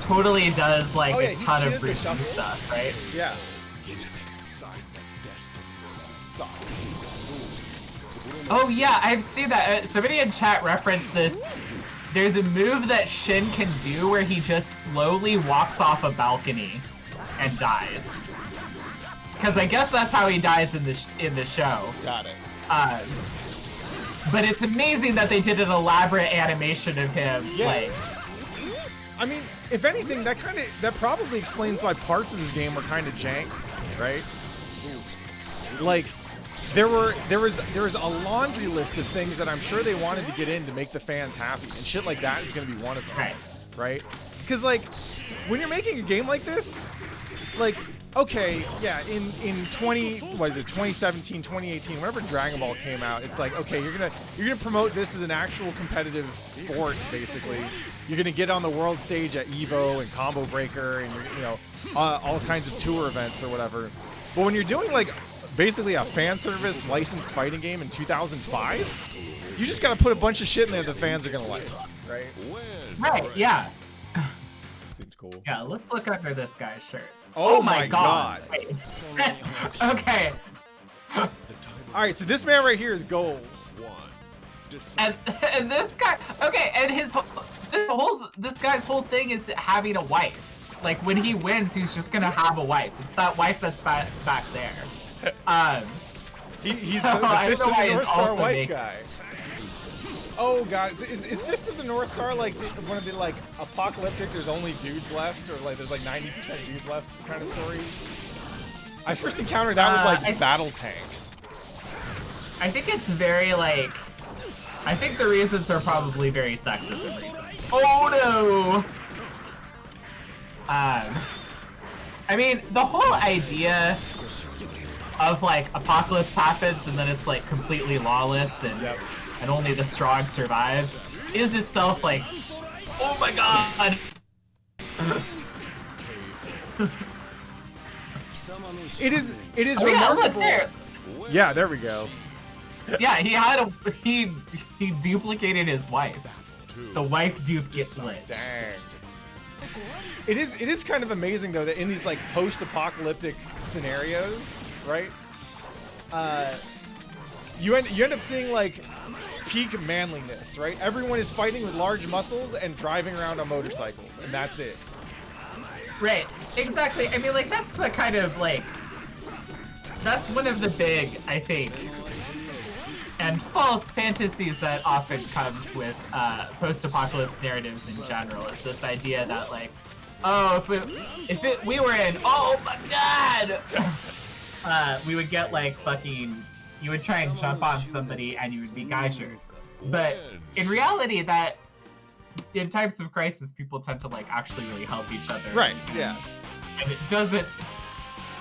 totally does like Oh, yeah, a ton she of does the Bruce Lee shuffle. stuff, right? Yeah. Oh yeah, I've seen that. Somebody in chat referenced this. There's a move that Shin can do where he just slowly walks off a balcony and dies. Because I guess that's how he dies in the show. Got it. But it's amazing that they did an elaborate animation of him. Yeah. Like, I mean, if anything, that probably explains why parts of this game were kind of jank, right? Like, there was a laundry list of things that I'm sure they wanted to get in to make the fans happy, and shit like that is gonna be one of them, right? Because like, when you're making a game like this, like, okay, yeah, in 2017, 2018, whenever Dragon Ball came out, it's like, okay, you're gonna promote this as an actual competitive sport, basically. You're gonna get on the world stage at Evo and Combo Breaker and all kinds of tour events or whatever. But when you're doing like basically a fan service licensed fighting game in 2005, you just gotta put a bunch of shit in there the fans are gonna like, right? right, yeah. Seems cool. Yeah, let's look under this guy's shirt. Oh my god. Wait. Okay. All right, so this man right here is goals. And this guy, okay, and this guy's whole thing is having a wife. Like when he wins, he's just gonna have a wife. It's that wife that's back there. He's So, the I Fist don't of know the why North it's Star also wife making- guy. Oh god, is Fist of the North Star like one of the like apocalyptic? There's only dudes left, or like there's like 90% dudes left kind of stories? I first encountered that with like battle tanks. I think it's very like, I think the reasons are probably very sexist reasons. Oh no! I mean, the whole idea of like apocalypse happens and then it's like completely lawless and only the strong survive is itself like, oh my god. It is Oh, yeah, look remarkable. there. Yeah, there we go. Yeah, he duplicated his wife. The wife dupe gets lit. Dang. It is kind of amazing though that in these like post-apocalyptic scenarios, right? You end up seeing like peak manliness, right? Everyone is fighting with large muscles and driving around on motorcycles, and that's it. Right, exactly. I mean, like, that's the kind of, like, that's one of the big, I think, and false fantasies that often comes with post-apocalypse narratives in general. It's this idea that, like, oh, we were in, oh my god! We would get, like, fucking, you would try and jump on somebody and you would be geisured. But in reality, that in times of crisis, people tend to like actually really help each other. Right. Yeah. And it doesn't.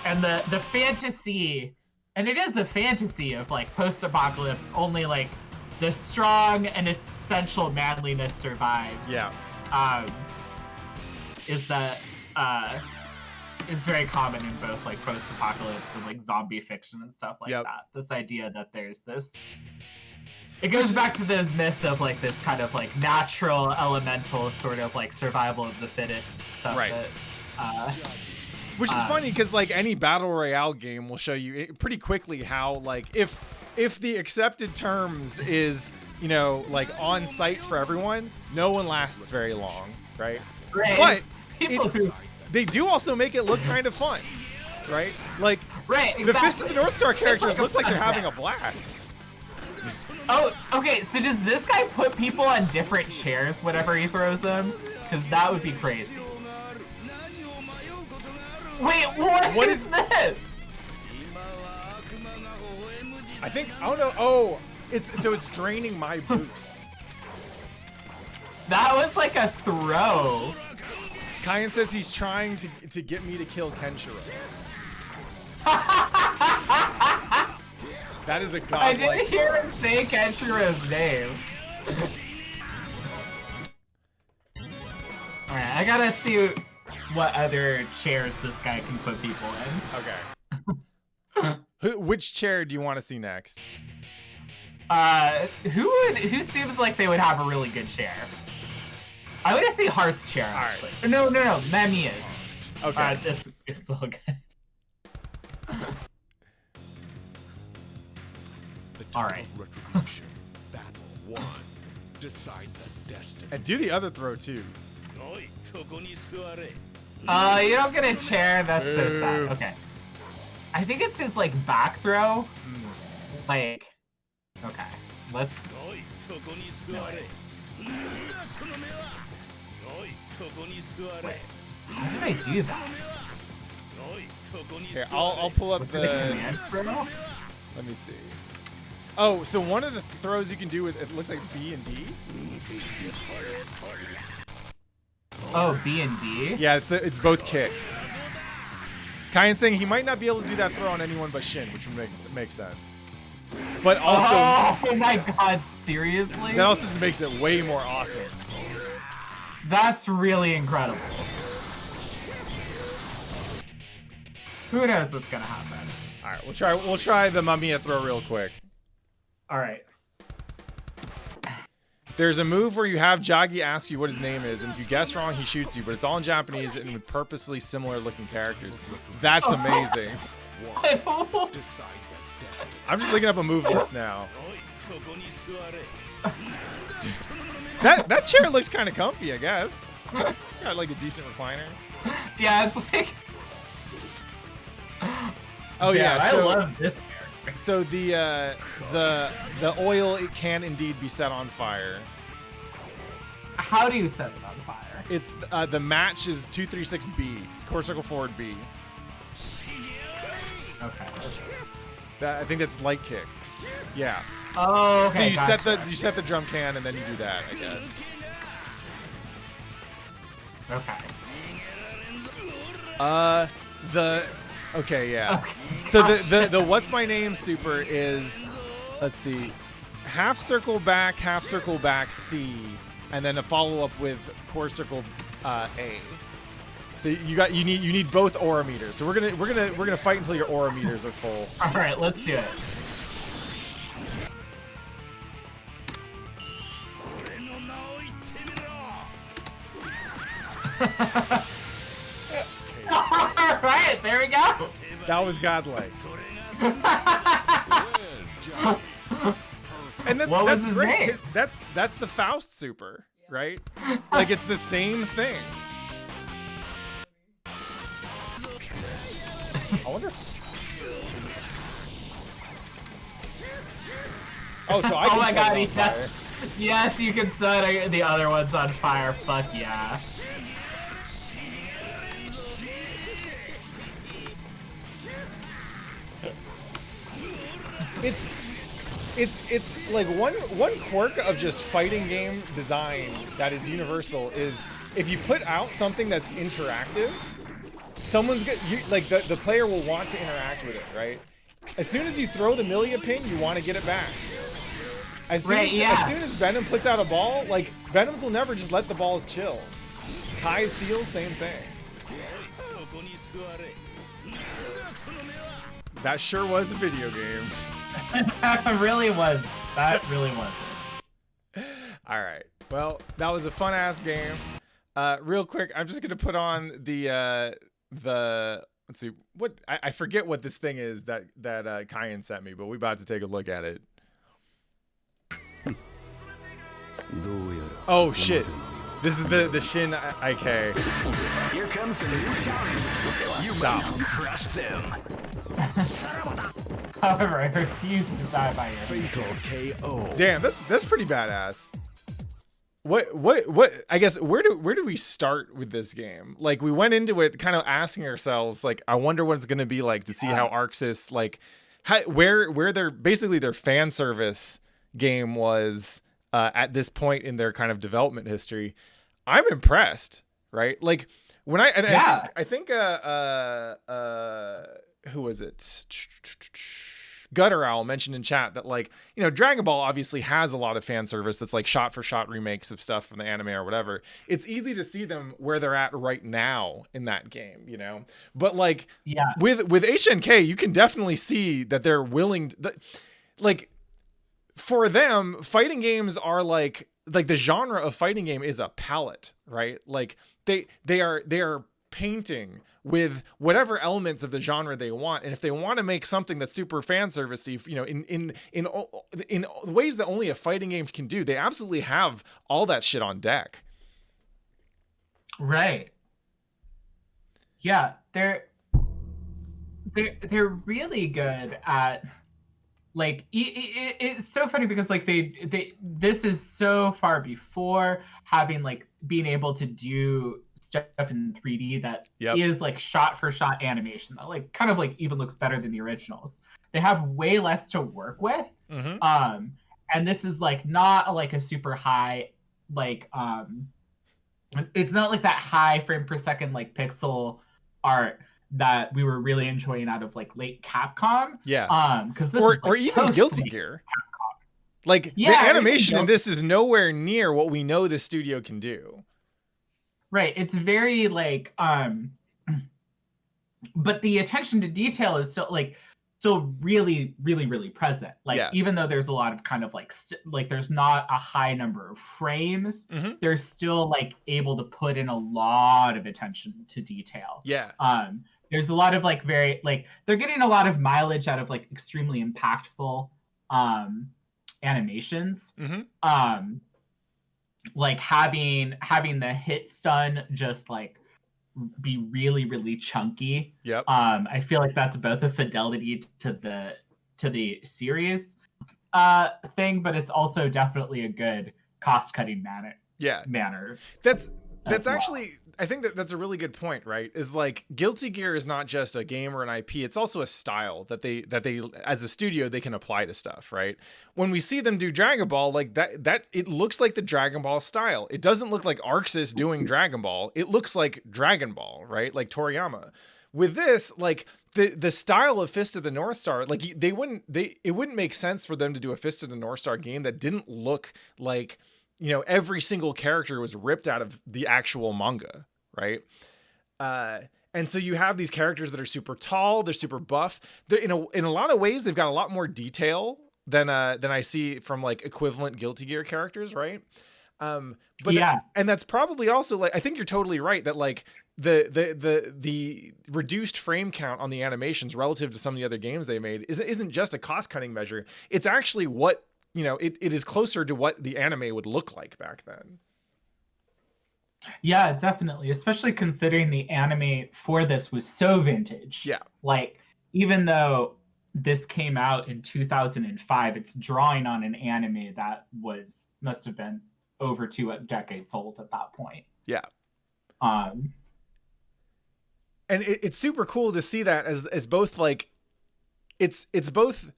And the fantasy, and it is a fantasy of like post-apocalypse. Only like the strong and essential manliness survives. Yeah. Is that is very common in both like post-apocalypse and like zombie fiction and stuff like that. This idea that there's this. It goes back to those myths of like this kind of like natural elemental sort of like survival of the fittest stuff. Right. That, which is funny because like any battle royale game will show you pretty quickly how like if the accepted terms is, you know, like on site for everyone, no one lasts very long, right? Right. But they do also make it look kind of fun, right? Like exactly. The Fist of the North Star characters look like they're having a blast. Oh, okay, so does this guy put people on different chairs whenever he throws them? Because that would be crazy. Wait, what is this? I don't know. Oh, it's draining my boost. That was like a throw. Kyan says he's trying to get me to kill Kenshiro. That is a godlike. I didn't hear him say Kenshiro's name. Alright, I gotta see what other chairs this guy can put people in. Okay. Which chair do you want to see next? Who seems like they would have a really good chair? I want to see Heart's chair, actually. Right. No, Mamiya's. Okay. It's so good. Alright. Retribution. Battle 1. Decide the destiny. And do the other throw too. You don't get a chair, that's so sad. Okay. I think it's his like back throw. Like okay. Let's Wait. How did I do that? Here, I'll pull up the let me see. Oh, so one of the throws you can do with it looks like B and D. Oh, B and D? Yeah, it's both kicks. Kyan's saying he might not be able to do that throw on anyone but Shin, which would make sense. But also, oh my god, seriously? That also just makes it way more awesome. That's really incredible. Who knows what's gonna happen? All right, we'll try the Mamiya throw real quick. All right. There's a move where you have Jagi ask you what his name is, and if you guess wrong, he shoots you, but it's all in Japanese and with purposely similar looking characters. That's amazing. I'm just looking up a move list now. That chair looks kind of comfy, I guess. Got like a decent recliner. Yeah, it's like. Oh yeah, I so, love this character. So the oil, it can indeed be set on fire. How do you set it on fire? It's the match is 236B. Core circle forward B. Okay. I think that's light kick. Yeah. Oh, okay. So you set the drum can and then you do that, I guess. Okay. Okay, yeah. Okay. So the what's my name super is, let's see, half circle back, C, and then a follow up with core circle A. So you need both aura meters. So we're gonna fight until your aura meters are full. All right, let's do it. All right, there we go. That was godlike. And What was that's his great. name? That's the Faust super, right? Like it's the same thing. I wonder if... Oh, so I can Oh my set god, it on yes. fire. Yes, you can set the other ones on fire. Fuck yeah. It's like one quirk of just fighting game design that is universal is if you put out something that's interactive, someone's good. Like the player will want to interact with it, right? As soon as you throw the Milia pin, you want to get it back. As soon as Venom puts out a ball, like Venoms will never just let the balls chill. Kai Seal, same thing. That sure was a video game. That really was. All right. Well, that was a fun ass game. Real quick, I'm just gonna put on the let's see what I forget what this thing is that Kyan sent me, but we're about to take a look at it. Oh shit. This is the Shin IK. Here comes the new challenge. You Stop. must crush them. However, I refuse to die by your Fatal KO. Damn, that's pretty badass. What I guess where do we start with this game? Like we went into it kind of asking ourselves like I wonder what it's going to be like to see how Arxis like where their fan service game was at this point in their kind of development history. I'm impressed, right? Like when I think who was it? Gutter Owl mentioned in chat that like, you know, Dragon Ball obviously has a lot of fan service that's like shot for shot remakes of stuff from the anime or whatever. It's easy to see them where they're at right now in that game, you know? But like with HNK, you can definitely see that they're willing to, like for them, fighting games are like the genre of fighting game is a palette, right? Like they are painting with whatever elements of the genre they want, and if they want to make something that's super fan servicey, you know, in ways that only a fighting game can do, they absolutely have all that shit on deck. Right. Yeah, they're really good at like it's so funny because like they this is so far before having like being able to do stuff in 3D that is like shot for shot animation that like kind of like even looks better than the originals. They have way less to work with. And this is like not like a super high like it's not like that high frame per second like pixel art that we were really enjoying out of like late Capcom. Because or even Guilty Gear. Capcom. Like the animation in this is nowhere near what we know the studio can do. Right. It's very like but the attention to detail is still really, really, really present. Like even though there's a lot of kind of like there's not a high number of frames, they're still like able to put in a lot of attention to detail. There's a lot of like very like they're getting a lot of mileage out of like extremely impactful animations. Like having the hit stun just like be really, really chunky. I feel like that's both a fidelity to the series thing, but it's also definitely a good cost-cutting manner. That's actually I think that's a really good point, right? Is like Guilty Gear is not just a game or an IP, it's also a style that they as a studio they can apply to stuff, right? When we see them do Dragon Ball, like that it looks like the Dragon Ball style. It doesn't look like Arxis doing Dragon Ball. It looks like Dragon Ball, right? Like Toriyama. with this, like the style of Fist of the North Star, like it wouldn't make sense for them to do a Fist of the North Star game that didn't look like, you know, every single character was ripped out of the actual manga, right? And so you have these characters that are super tall, they're super buff. They're in a lot of ways they've got a lot more detail than I see from like equivalent Guilty Gear characters, right? But Yeah. and that's probably also like, I think you're totally right that like the reduced frame count on the animations relative to some of the other games they made isn't just a cost cutting measure. It's actually what, you know, it is closer to what the anime would look like back then. Yeah, definitely. Especially considering the anime for this was so vintage. Yeah. Like, even though this came out in 2005, it's drawing on an anime that must have been over 2 decades old at that point. Yeah. And it's super cool to see that as both like it's both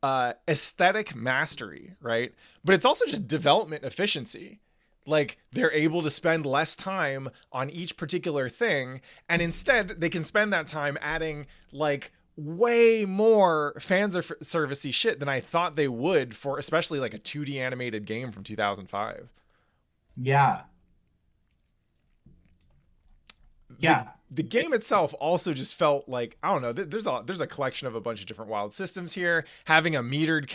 aesthetic mastery, right? But it's also just development efficiency. Like they're able to spend less time on each particular thing, and instead they can spend that time adding like way more fan servicey shit than I thought they would for especially like a 2D animated game from 2005. Yeah. Yeah. The game itself also just felt like, I don't know, there's a collection of a bunch of different wild systems here. Having a metered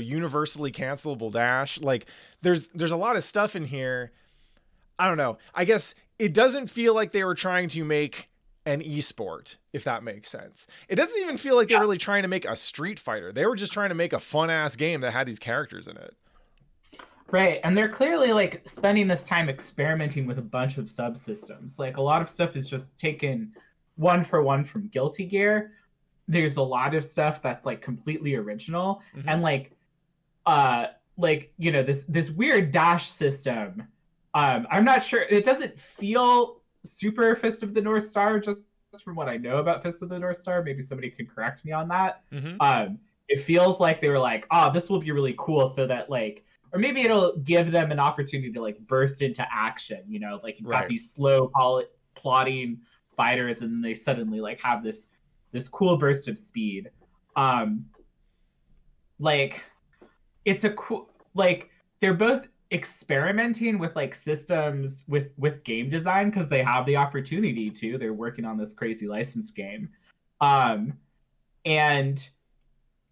universally cancelable dash, like there's a lot of stuff in here. I don't know. I guess it doesn't feel like they were trying to make an esport, if that makes sense. It doesn't even feel like they're really trying to make a Street Fighter. They were just trying to make a fun ass game that had these characters in it. Right, and they're clearly like spending this time experimenting with a bunch of subsystems. Like a lot of stuff is just taken one for one from Guilty Gear. There's a lot of stuff that's like completely original, and like you know, this weird dash system. I'm not sure. It doesn't feel super Fist of the North Star, just from what I know about Fist of the North Star. Maybe somebody can correct me on that. It feels like they were like, oh, this will be really cool, so that like. Or maybe it'll give them an opportunity to like burst into action, you know, like you've got these slow plotting fighters, and then they suddenly like have this cool burst of speed. Like it's a cool, like they're both experimenting with like systems with game design because they have the opportunity to. They're working on this crazy license game,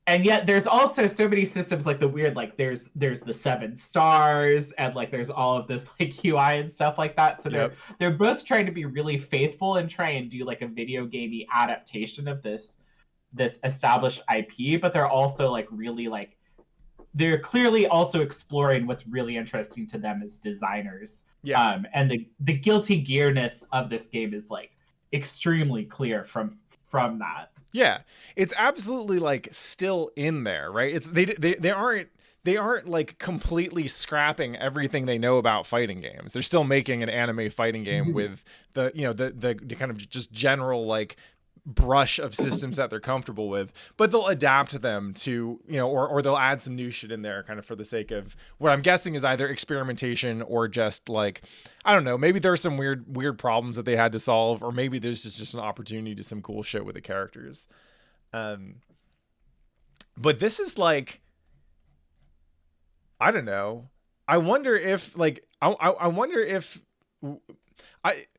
and yet there's also so many systems like the weird, like there's the 7 stars, and like there's all of this like UI and stuff like that. So they're both trying to be really faithful and try and do like a video gamey adaptation of this established IP, but they're also like really like they're clearly also exploring what's really interesting to them as designers. And the Guilty Gearness of this game is like extremely clear from that. Yeah, it's absolutely like still in there, right? It's they aren't like completely scrapping everything they know about fighting games. They're still making an anime fighting game with the, you know, the kind of just general like brush of systems that they're comfortable with, but they'll adapt them to, you know, or they'll add some new shit in there kind of for the sake of what I'm guessing is either experimentation or just like, I don't know, maybe there's some weird problems that they had to solve, or maybe there's just an opportunity to some cool shit with the characters. But this is like, I don't know. I wonder if like, I wonder if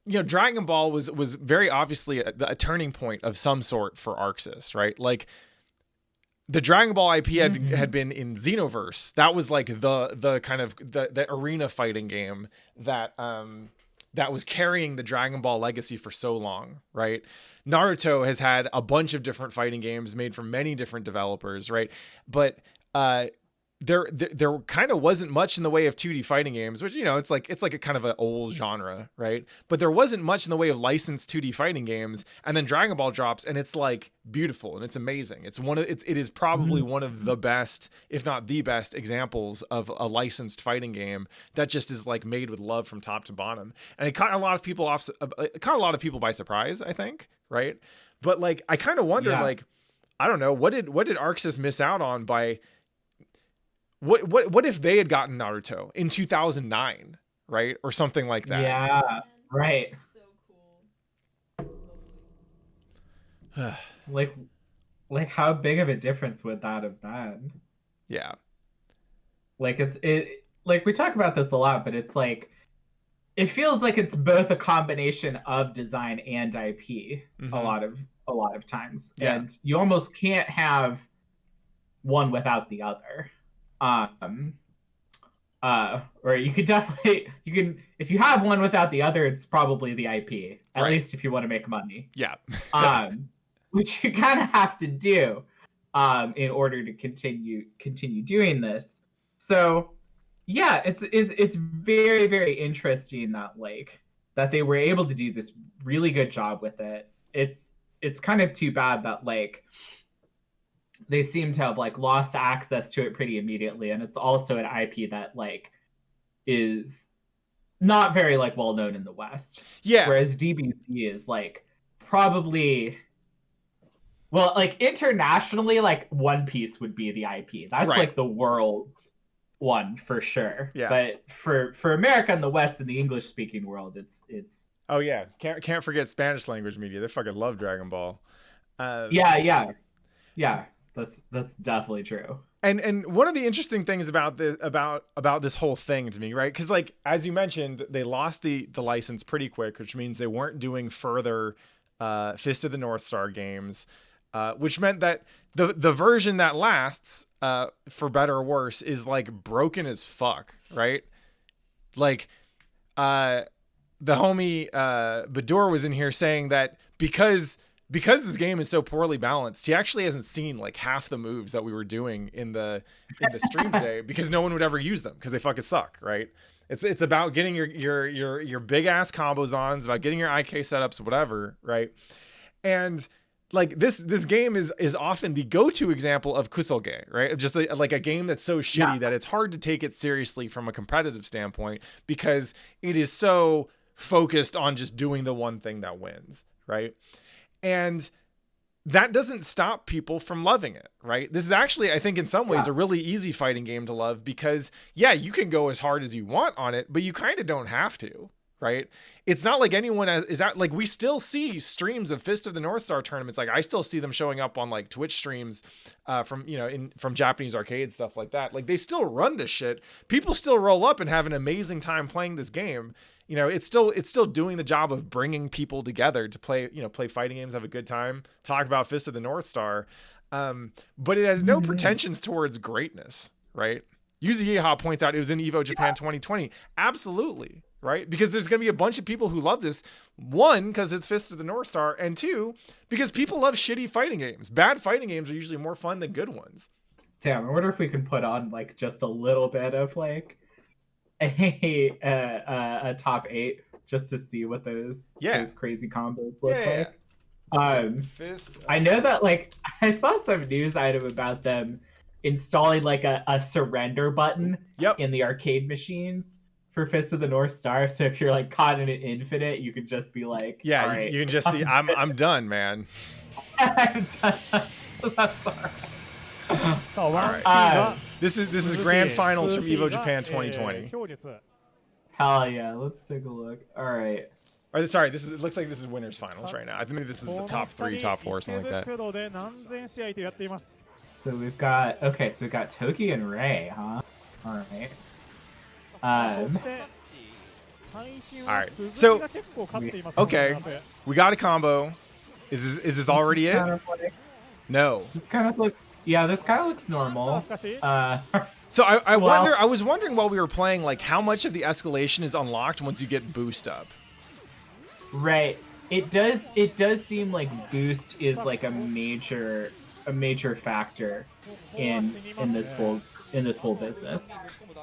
Dragon Ball was very obviously a turning point of some sort for ArcSys, right? Like the Dragon Ball IP had been in Xenoverse. That was like the kind of the arena fighting game that was carrying the Dragon Ball legacy for so long, right? Naruto has had a bunch of different fighting games made from many different developers, right? But there kind of wasn't much in the way of 2D fighting games, which, you know, it's like a kind of an old genre, right? But there wasn't much in the way of licensed 2D fighting games, and then Dragon Ball drops, and it's like beautiful and it's amazing. It is probably one of the best, if not the best, examples of a licensed fighting game that just is like made with love from top to bottom, and it caught a lot of people by surprise, I think, right? But like I kind of wonder, like, I don't know, what did ArcSys miss out on by what if they had gotten Naruto in 2009, right? Or something like that. Yeah, right. So cool. Like how big of a difference would that have been? Yeah. Like like we talk about this a lot, but it's like it feels like it's both a combination of design and IP a lot of times. Yeah. And you almost can't have one without the other. Or you could definitely if you have one without the other, it's probably the IP, at Right. least if you want to make money. Yeah. Which you kind of have to do in order to continue doing this. So yeah, it's very, very interesting that like that they were able to do this really good job with it. It's kind of too bad that like they seem to have like lost access to it pretty immediately, and it's also an IP that like is not very like well known in the West. Yeah. Whereas DBZ is like probably, well, like internationally, like One Piece would be the IP. That's Right. like the world's one for sure. Yeah. But for America and the West and the English speaking world, it's Oh yeah. Can't forget Spanish language media. They fucking love Dragon Ball. yeah. That's definitely true. And one of the interesting things about this whole thing to me, right? Because like as you mentioned, they lost the license pretty quick, which means they weren't doing further Fist of the North Star games, which meant that the version that lasts, for better or worse, is like broken as fuck, right? Like the homie Badur was in here saying that because this game is so poorly balanced, he actually hasn't seen like half the moves that we were doing in the stream today because no one would ever use them because they fucking suck, right? It's about getting your big ass combos on. It's about getting your IK setups, whatever, right? And like this game is often the go-to example of kusoge, right? Just like a game that's so shitty that it's hard to take it seriously from a competitive standpoint because it is so focused on just doing the one thing that wins, right? And that doesn't stop people from loving it, right? This is actually, I think in some ways, a really easy fighting game to love because yeah, you can go as hard as you want on it, but you kind of don't have to, right? It's not like anyone is that like, we still see streams of Fist of the North Star tournaments. Like I still see them showing up on like Twitch streams from Japanese arcade stuff like that. Like they still run this shit. People still roll up and have an amazing time playing this game. You know, it's still doing the job of bringing people together to play fighting games, have a good time, talk about Fist of the North Star. But it has no pretensions towards greatness, right? Yuzi Yeha points out it was in Evo Japan 2020. Absolutely, right? Because there's going to be a bunch of people who love this. One, because it's Fist of the North Star, and two, because people love shitty fighting games. Bad fighting games are usually more fun than good ones. Damn, I wonder if we can put on like just a little bit of like a top 8 just to see what those crazy combos look like. Fist. I know that like I saw some news item about them installing like a surrender button in the arcade machines for Fist of the North Star. So if you're like caught in an infinite, you can just be like, all right, you can just see I'm done, man. I'm done. So that's all right. This is grand finals from Evo Japan 2020. Hell yeah, let's take a look. All right. Or sorry, it looks like this is winners finals right now. I think this is the top 3, top 4, something like that. So we've got Toki and Ray, huh? All right. All right. So okay, we got a combo. Is this already it? No. This kind of looks normal. So I was wondering while we were playing, like how much of the escalation is unlocked once you get boost up. Right. It does seem like boost is like a major factor in this whole business.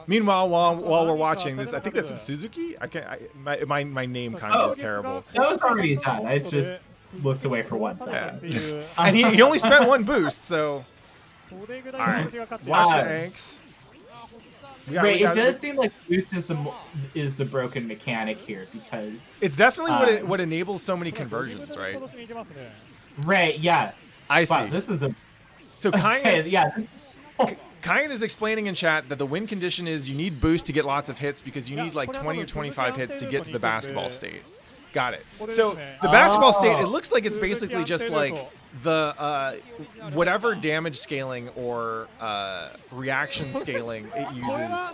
Meanwhile, while we're watching this, I think that's a Suzuki. My name kind of is terrible. That was already done. I just looked away for 1 second. Yeah. And he only spent 1 boost, so. All right. Watch the Anks. Right, it does seem like boost is the broken mechanic here because it's definitely what enables so many conversions, right? Right. Yeah. I see. Wow, this is a. So Kyan, yeah. Kyan is explaining in chat that the win condition is you need boost to get lots of hits because you need like 20 or 25 hits to get to the basketball state. Got it. So the basketball state, it Oh. looks like it's basically just like the whatever damage scaling or reaction scaling it uses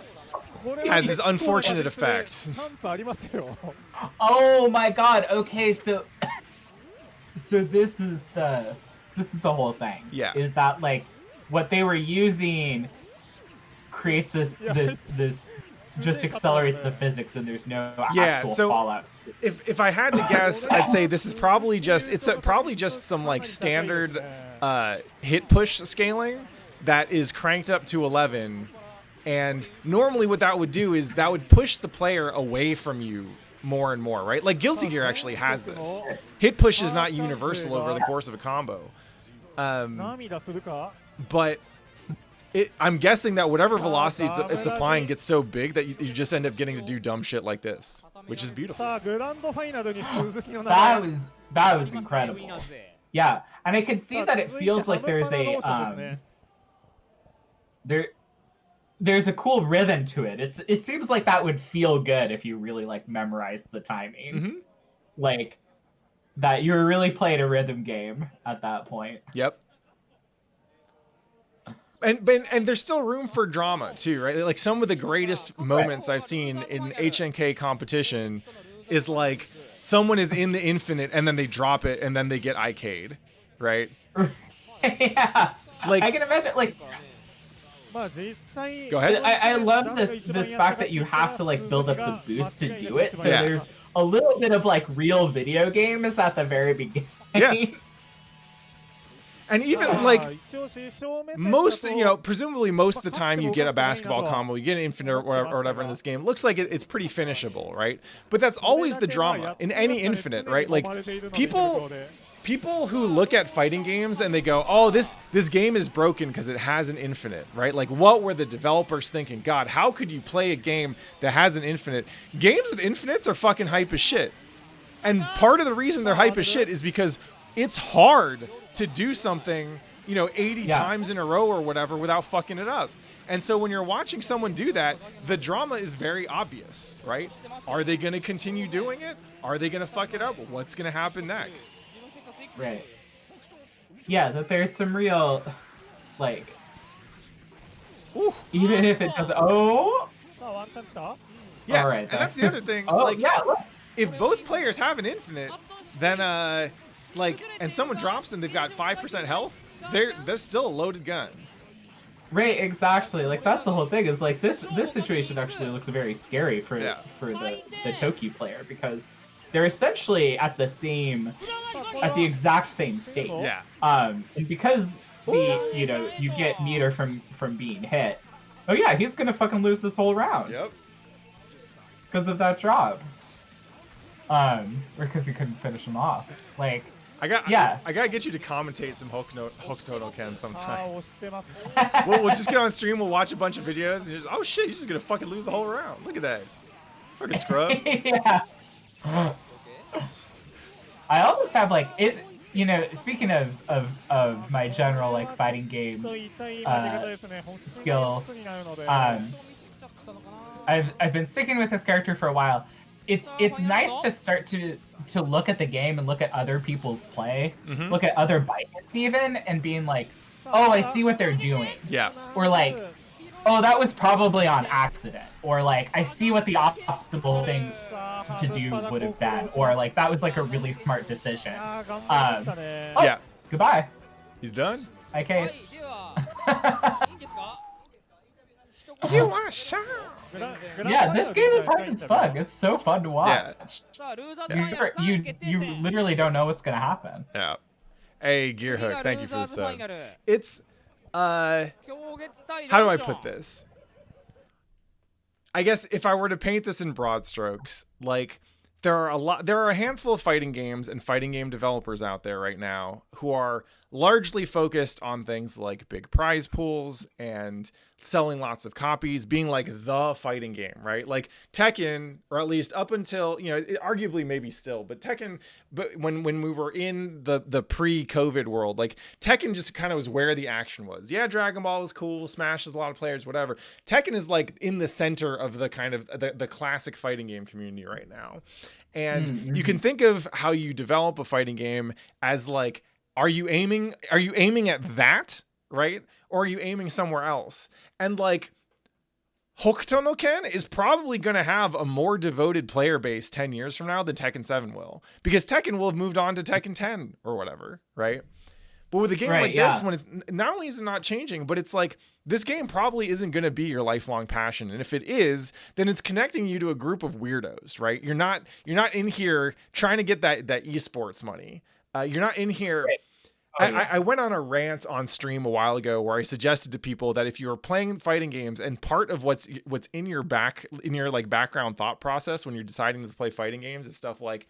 has this unfortunate effect. Oh my god. Okay, so this is the whole thing. Yeah. Is that like what they were using creates this just accelerates the physics and there's no actual so fallout. if I had to guess, I'd say this is probably just probably just some like standard hit push scaling that is cranked up to 11, and normally what that would do is that would push the player away from you more and more, right? Like Guilty Gear actually has this. Hit push is not universal over the course of a combo, but I'm guessing that whatever velocity it's applying gets so big that you just end up getting to do dumb shit like this, which is beautiful. That was incredible. Yeah, and I can see that it feels like there's a there's a cool rhythm to it. It seems like that would feel good if you really like memorized the timing. Mm-hmm. Like that you're really playing a rhythm game at that point. Yep. And there's still room for drama too, right? Like some of the greatest moments I've seen in HNK competition is like someone is in the infinite and then they drop it and then they get IK'd, right? Yeah. Like I can imagine like go ahead. I love this fact that you have to like build up the boost to do it. So Yeah. there's a little bit of like real video games at the very beginning. Yeah. And even like most, presumably most of the time you get a basketball combo, you get an infinite or whatever in this game, looks like it's pretty finishable, right? But that's always the drama in any infinite, right? Like people who look at fighting games and they go, oh, this game is broken because it has an infinite, right? Like what were the developers thinking? God, how could you play a game that has an infinite? Games with infinites are fucking hype as shit. And part of the reason they're hype as shit is because it's hard to do something, 80 times in a row or whatever without fucking it up. And so when you're watching someone do that, the drama is very obvious, right? Are they going to continue doing it? Are they going to fuck it up? What's going to happen next? Right. Yeah, that there's some real, like, Ooh. even if it doesn't. Oh. Yeah, All right, and that's the other thing. Oh like, yeah. Look. if both players have an infinite, then and someone drops and they've got 5% health, they're still a loaded gun. Right, exactly. Like that's the whole thing. Is like this situation actually looks very scary for the Toki player because they're essentially at the exact same state. Yeah. And because you get meter from being hit. Oh yeah, he's gonna fucking lose this whole round. Yep. Because of that drop. Or because he couldn't finish him off. Like. I gotta get you to commentate some Hokuto no Ken sometime. we'll just get on stream, we'll watch a bunch of videos, and you're just, oh shit, you're just gonna fucking lose the whole round. Look at that. Fucking scrub. Yeah. I almost have like it. Speaking of my general like fighting game skill, I've been sticking with this character for a while. It's nice to start to look at the game and look at other people's play, look at other bites even, and being like, oh, I see what they're doing. Yeah. Or like, oh, that was probably on accident. Or like, I see what the optimal thing to do would have been. Or like, that was like a really smart decision. Yeah. Goodbye. He's done. Okay. You are shy. Yeah, this game is hard as fuck. It's so fun to watch. You literally don't know what's gonna happen. Yeah. Hey, Gearhook, thank you for the sub. It's how do I put this? I guess if I were to paint this in broad strokes, like there are a handful of fighting games and fighting game developers out there right now who are largely focused on things like big prize pools and selling lots of copies, being like the fighting game, right? Like Tekken, or at least up until, arguably maybe still, but Tekken, but when we were in the pre-COVID world, like Tekken just kind of was where the action was. Yeah, Dragon Ball was cool, Smash has a lot of players, whatever. Tekken is like in the center of the kind of the classic fighting game community right now. And you can think of how you develop a fighting game as like, are you aiming at that, right? Or are you aiming somewhere else? And like Hokuto no Ken is probably going to have a more devoted player base 10 years from now than Tekken 7 will, because Tekken will have moved on to Tekken 10 or whatever, right? But with a game like this, when it's not only is it not changing, but it's like this game probably isn't going to be your lifelong passion. And if it is, then it's connecting you to a group of weirdos, right? You're not in here trying to get that esports money. You're not in here. Right. I went on a rant on stream a while ago where I suggested to people that if you are playing fighting games, and part of what's in your like background thought process when you're deciding to play fighting games is stuff like,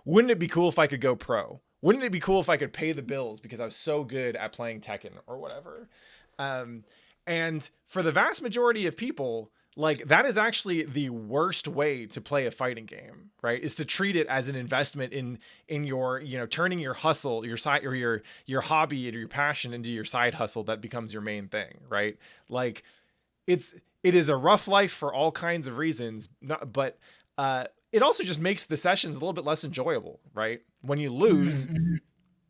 wouldn't it be cool if I could go pro? Wouldn't it be cool if I could pay the bills because I was so good at playing Tekken or whatever? And for the vast majority of people, like that is actually the worst way to play a fighting game, right? Is to treat it as an investment in your, turning your hustle, your side, or your hobby or your passion into your side hustle that becomes your main thing, right? Like it is a rough life for all kinds of reasons, but it also just makes the sessions a little bit less enjoyable, right? When you lose,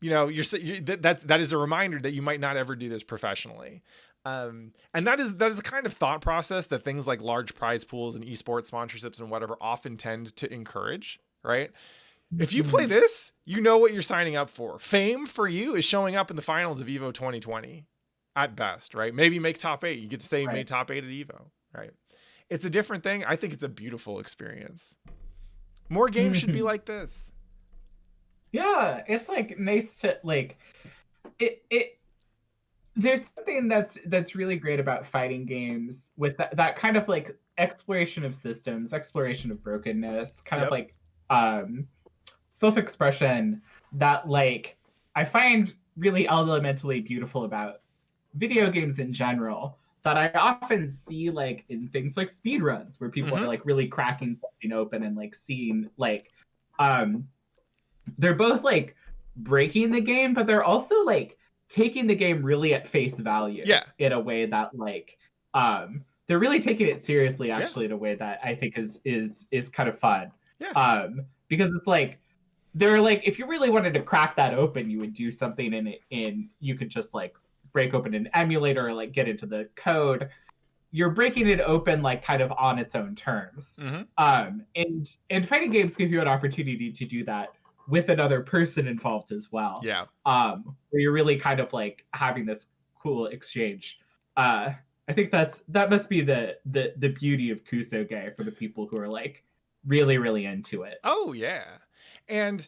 that is a reminder that you might not ever do this professionally. And that is a kind of thought process that things like large prize pools and esports sponsorships and whatever often tend to encourage, right? If you play this, you know what you're signing up for. Fame for you is showing up in the finals of EVO 2020 at best, right? Maybe make top 8. You get to say you made top 8 at EVO, right? It's a different thing. I think it's a beautiful experience. More games should be like this. Yeah, it's like nice to like it. There's something that's really great about fighting games with that kind of like exploration of systems, exploration of brokenness, kind of like self-expression that like I find really elementally beautiful about video games in general, that I often see like in things like speedruns where people are like really cracking something open and like seeing like they're both like breaking the game, but they're also like taking the game really at face value in a way that like they're really taking it seriously actually in a way that I think is kind of fun. Because it's like they're like, if you really wanted to crack that open, you would do something in you could just like break open an emulator or like get into the code. You're breaking it open like kind of on its own terms. And fighting games give you an opportunity to do that with another person involved as well. Where you're really kind of like having this cool exchange. I think that must be the beauty of Kusoge for the people who are like really, really into it. Oh yeah. And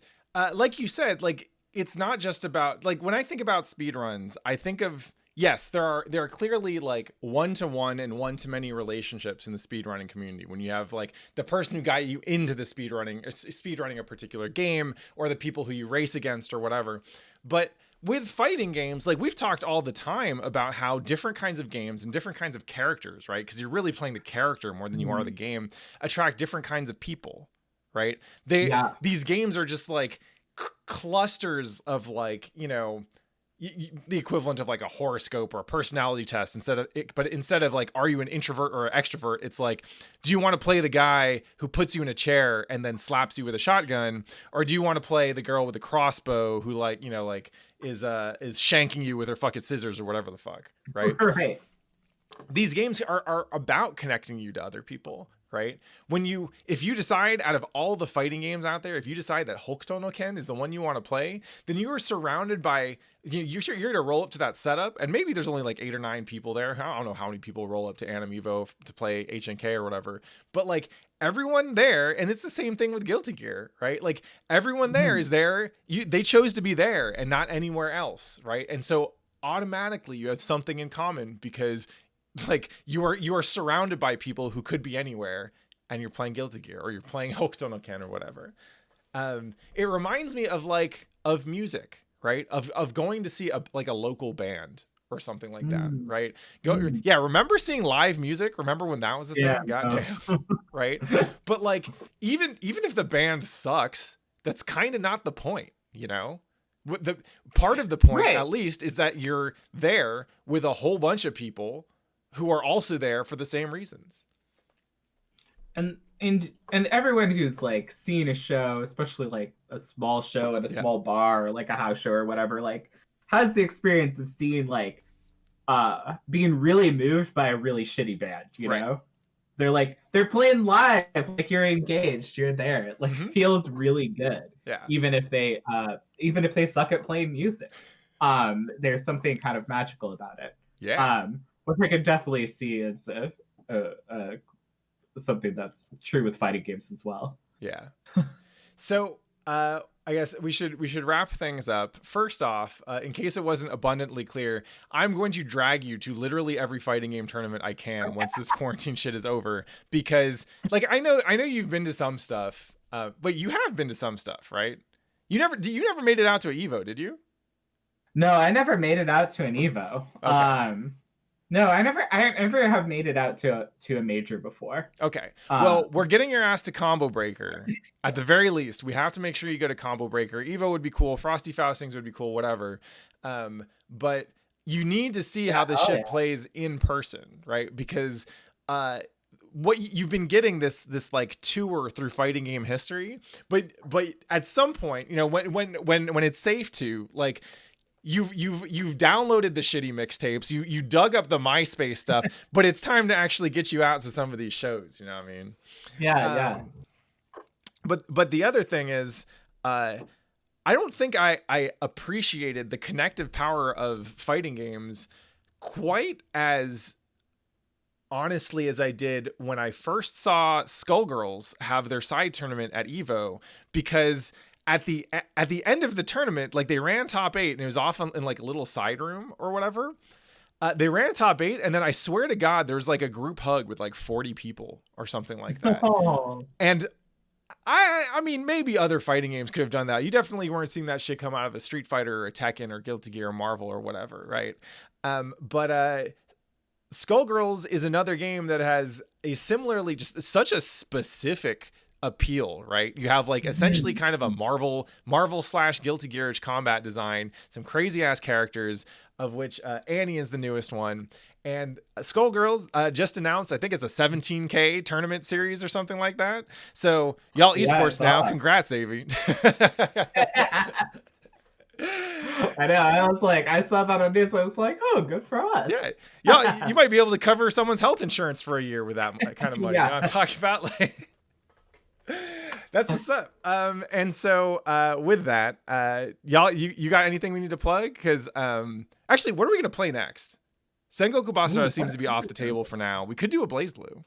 like you said, like it's not just about like when I think about speedruns, I think of yes, there are clearly like one-to-one and one-to-many relationships in the speedrunning community. When you have like the person who got you into the speedrunning a particular game, or the people who you race against or whatever. But with fighting games, like we've talked all the time about how different kinds of games and different kinds of characters, right? Because you're really playing the character more than you are the game, attract different kinds of people, right? These games are just like clusters of like, the equivalent of like a horoscope or a personality test instead of like, are you an introvert or an extrovert? It's like, do you want to play the guy who puts you in a chair and then slaps you with a shotgun? Or do you want to play the girl with the crossbow who like, is shanking you with her fucking scissors or whatever the fuck. Right. Right. These games are about connecting you to other people. Right. If you decide out of all the fighting games out there, if you decide that Hokuto no Ken is the one you want to play, then you are surrounded by, you're going to roll up to that setup. And maybe there's only like 8 or 9 people there. I don't know how many people roll up to Anime-Evo to play HNK or whatever, but like everyone there, and it's the same thing with Guilty Gear, right? Like everyone there is there. They chose to be there and not anywhere else. Right. And so automatically you have something in common because like you are surrounded by people who could be anywhere, and you're playing Guilty Gear or you're playing Hokuto no Ken or whatever. It reminds me of music, right? Of going to see a local band or something like that, right? Mm. Yeah, remember seeing live music? Remember when that was a Yeah, thing? God damn, right? But like even if the band sucks, that's kind of not the point, you know? The part of the point, Right. at least, is that you're there with a whole bunch of people who are also there for the same reasons. And everyone who's like seen a show, especially like a small show at a Yeah. small bar or like a house show or whatever, like has the experience of seeing like being really moved by a really shitty band, you Right. know? They're playing live, like you're engaged, you're there. It like feels really good. Yeah. Even if they suck at playing music. There's something kind of magical about it. Yeah. Which I could definitely see as a something that's true with fighting games as well. Yeah. So I guess we should wrap things up. First off, in case it wasn't abundantly clear, I'm going to drag you to literally every fighting game tournament I can once this quarantine shit is over, because like I know you've been to some stuff, but you have been to some stuff, right? You never made it out to an Evo, did you? No, I never made it out to an Evo. Okay. No, I never have made it out to a major before. Okay. Well, we're getting your ass to Combo Breaker. At the very least, we have to make sure you go to Combo Breaker. Evo would be cool. Frosty Faustings would be cool, whatever. But you need to see how this shit plays in person, right? Because what you've been getting this like tour through fighting game history, but at some point, you know, when it's safe to, like, you've downloaded the shitty mixtapes, you dug up the MySpace stuff, but it's time to actually get you out to some of these shows, you know what I mean? Yeah. But the other thing is, I don't think I appreciated the connective power of fighting games quite as honestly as I did when I first saw Skullgirls have their side tournament at Evo, because at the end of the tournament, like, they ran top 8 and it was off in like a little side room or whatever. They ran top 8, and then I swear to God, there was like a group hug with like 40 people or something like that. And I mean, maybe other fighting games could have done that. You definitely weren't seeing that shit come out of a Street Fighter or a Tekken or Guilty Gear or Marvel or whatever, right? But Skullgirls is another game that has a similarly just such a specific appeal, right? You have like essentially kind of a Marvel / Guilty Gear-ish combat design, some crazy ass characters, of which Annie is the newest one. And Skullgirls just announced, I think it's a 17K tournament series or something like that. So y'all esports now. Congrats, Avi. I know. I saw that on news. I was like, oh, good for us. Yeah. Y'all, you might be able to cover someone's health insurance for a year with that kind of money. Yeah. You know what I'm talking about? Like, that's what's up. And so with that, y'all, you got anything we need to plug? Because actually, what are we gonna play next? Sengoku Basara seems to be off the table for now. We could do a Blaze Blue.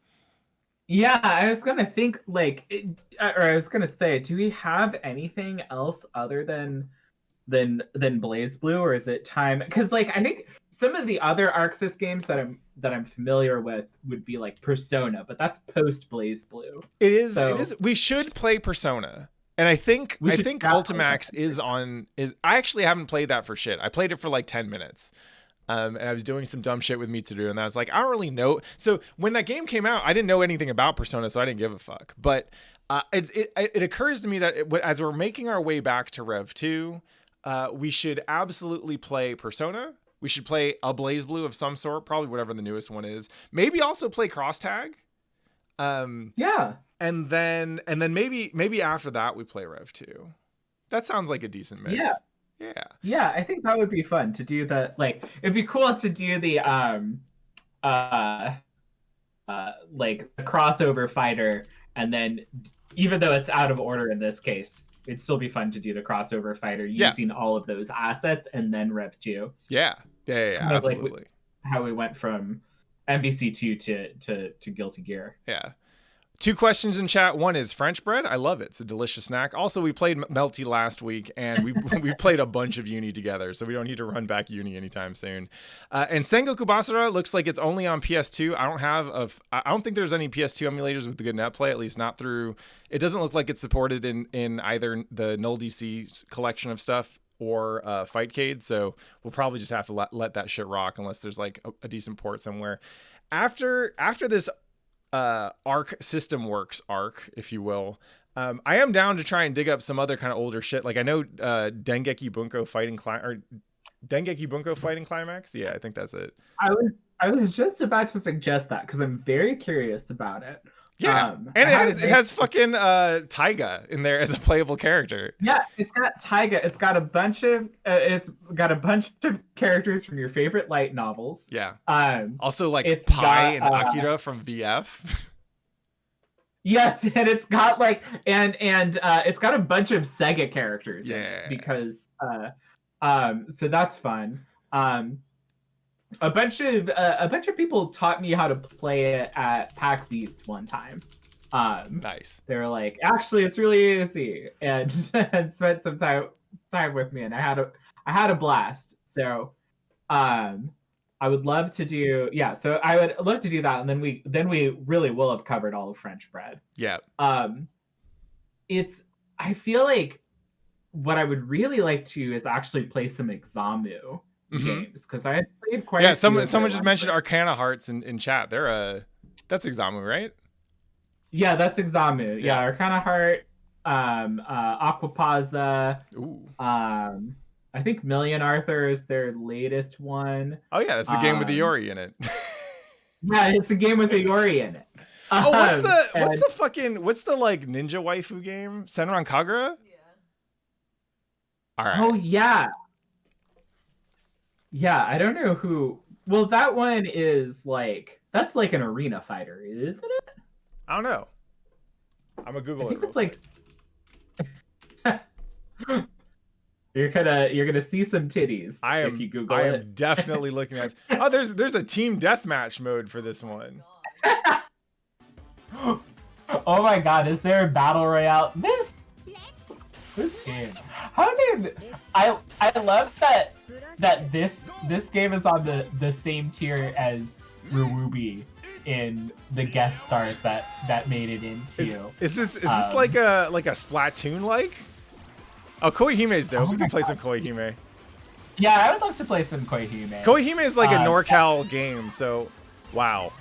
Yeah, I was gonna think I was gonna say, do we have anything else other than Blaze Blue, or is it time? Because like I think some of the other Arxis games that I'm familiar with would be like Persona, but that's post Blaze Blue. It is. We should play Persona, and I think Ultimax is. I actually haven't played that for shit. I played it for like 10 minutes. And I was doing some dumb shit with Mitsuru, and I was like, I don't really know. So when that game came out, I didn't know anything about Persona, so I didn't give a fuck. But it occurs to me that as we're making our way back to Rev 2, we should absolutely play Persona. We should play a Blaze Blue of some sort, probably whatever the newest one is. Maybe also play Cross Tag. Yeah. And then maybe after that we play Rev 2. That sounds like a decent mix. Yeah, I think that would be fun to do the, like, it'd be cool to do the like the crossover fighter, and then even though it's out of order in this case, it'd still be fun to do the crossover fighter using all of those assets and then Rev 2. Yeah, absolutely. Like how we went from MBC2 to Guilty Gear. Yeah. 2 questions in chat. One is French bread. I love it. It's a delicious snack. Also, we played Melty last week, and we played a bunch of Uni together, so we don't need to run back Uni anytime soon. And Sengoku Basara looks like it's only on PS2. I don't think there's any PS2 emulators with the good net play, at least not through. It doesn't look like it's supported in either the Null DC collection of stuff or Fightcade, so we'll probably just have to let that shit rock unless there's like a decent port somewhere. After this arc system works arc, if you will, I am down to try and dig up some other kind of older shit. Like I know Dengeki Bunko Fighting Climax. Yeah, I think that's it. I was just about to suggest that because I'm very curious about it. Yeah, and it has fucking Taiga in there as a playable character. Yeah, it's got Taiga. It's got a bunch of characters from your favorite light novels. Yeah. Also it's Pai got, and Akira from VF. Yes, and it's got like and it's got a bunch of Sega characters. Yeah. Because so that's fun. A bunch of people taught me how to play it at PAX East one time. Nice. They were like, actually, it's really easy, and spent some time with me, and I had a blast. So, I would love to do So I would love to do that, and then we really will have covered all of French Bread. Yeah. I feel like what I would really like to is actually play some Examu games because I had played quite. Yeah, someone just mentioned Arcana Hearts in chat. That's Examu, right? Yeah, that's Examu. Yeah, Arcana Heart, Aquapaza. Ooh. I think Million Arthur is their latest one. Oh yeah, that's the game with the Iori in it. Yeah, it's a game with the Iori in it. Oh, what's the like ninja waifu game? Senran Kagura? Yeah. All right. Oh yeah. Yeah, I don't know who. Well, that one is like that's like an arena fighter, isn't it? I don't know. I'm a Google. I think it's like. You're gonna see some titties if you Google it. I am definitely looking at. Oh, there's a team deathmatch mode for this one. Oh my god, is there a battle royale? This game. How did I love that this game is on the same tier as Ruwubi in the guest stars that made it into. Is this like a Splatoon like? Oh, Koihime dope. We can play some Koihime. Yeah, I would love to play some Koihime. Koihime is like a NorCal game, so wow.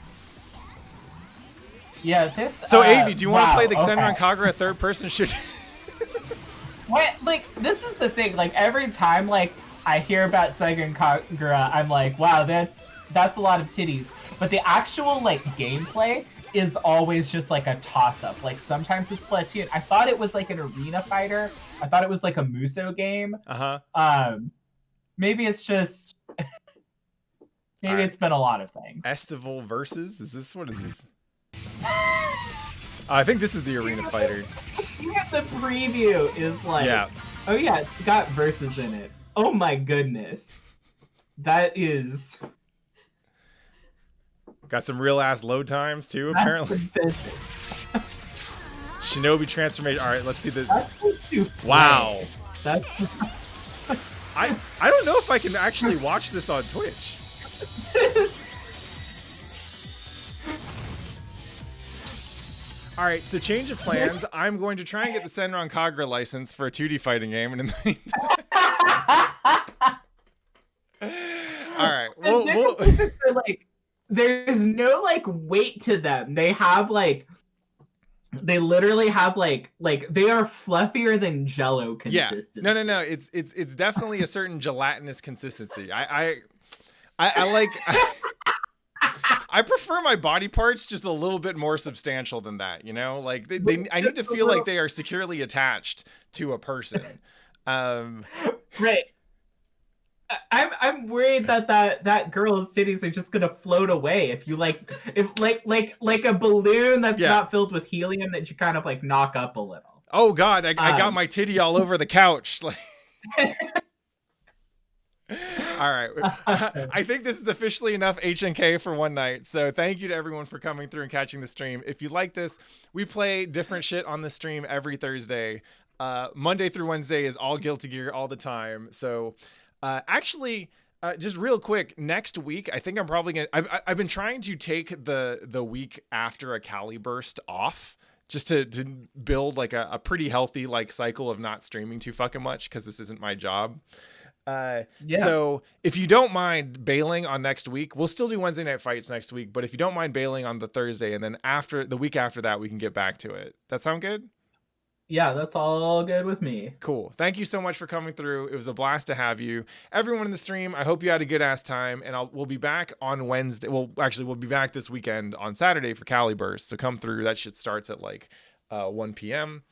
Yeah, this. So, Avi, do you want to play the Senran Kagura third-person shooter? What? Like, this is the thing. Like, every time like I hear about Senran Kagura, I'm like, wow, that's a lot of titties. But the actual like gameplay is always just like a toss-up. Like sometimes it's Splatoon. I thought it was like an arena fighter. I thought it was like a Muso game. Maybe it's just it's been a lot of things. Estival versus? What is this? I think this is the arena fighter. The preview is like, oh yeah, it's got verses in it. Oh my goodness, that is. Got some real ass load times too, apparently. Shinobi transformation. All right, let's see this. Wow. That's. I don't know if I can actually watch this on Twitch. All right, so change of plans. I'm going to try and get the Senran Kagura license for a 2D fighting game, and in the meantime... All right, we'll... like, there's no like weight to them. They have like, they literally have like they are fluffier than Jello consistency. Yeah, no. It's definitely a certain gelatinous consistency. I like. I prefer my body parts just a little bit more substantial than that, you know? Like I need to feel like they are securely attached to a person. Right. I'm worried that girl's titties are just gonna float away if you like a balloon that's not filled with helium that you kind of like knock up a little. Oh God, I got my titty all over the couch. Like. All right. I think this is officially enough HNK for one night. So thank you to everyone for coming through and catching the stream. If you like this, we play different shit on the stream every Thursday. Monday through Wednesday is all Guilty Gear all the time. So actually, just real quick, next week, I think I'm probably going to... I've been trying to take the week after a Cali burst off just to build like a pretty healthy like cycle of not streaming too fucking much, because this isn't my job. So if you don't mind bailing on next week, we'll still do Wednesday night fights next week, but if you don't mind bailing on the Thursday, and then after the week after that, we can get back to it. That sound good? Yeah, that's all good with me. Cool. Thank you so much for coming through. It was a blast to have you. Everyone in the stream, I hope you had a good ass time, and we'll be back on Wednesday. Well, actually, we'll be back this weekend on Saturday for Cali Burst. So come through. That shit starts at like 1 p.m.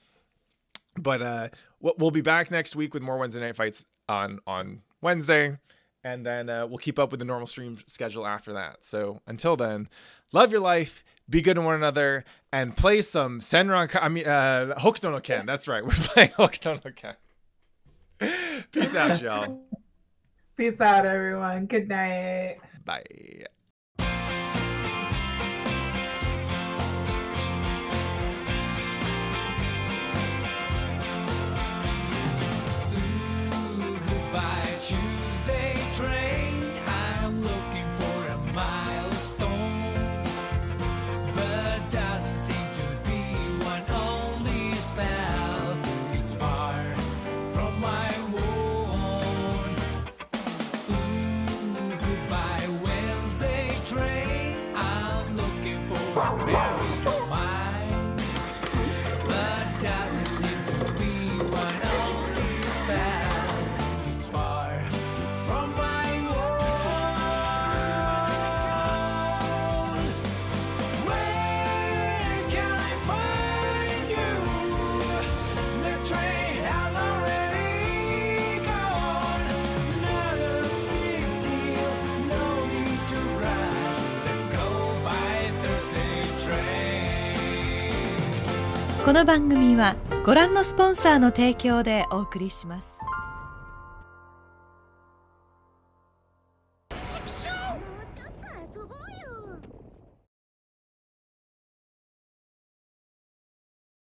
But we'll be back next week with more Wednesday night fights on Wednesday, and then we'll keep up with the normal stream schedule after that. So until then, love your life, be good to one another, and play some Hokuto no Ken. That's right, we're playing Hokuto no Ken. Peace out, y'all. Peace out, everyone. Good night. Bye. Goodbye, Tuesday train. I'm looking for a milestone, but doesn't seem to be one on this path. It's far from my own. Goodbye, Wednesday train. I'm looking for a married mine, but doesn't seem to be one on this path. It's far from my own. Where can I find you? The train has already gone. Not a big deal, no need to rush. Let's go by Thursday train. この番組はご覧のスポンサーの提供でお送りします。もうちょっと遊ぼうよ。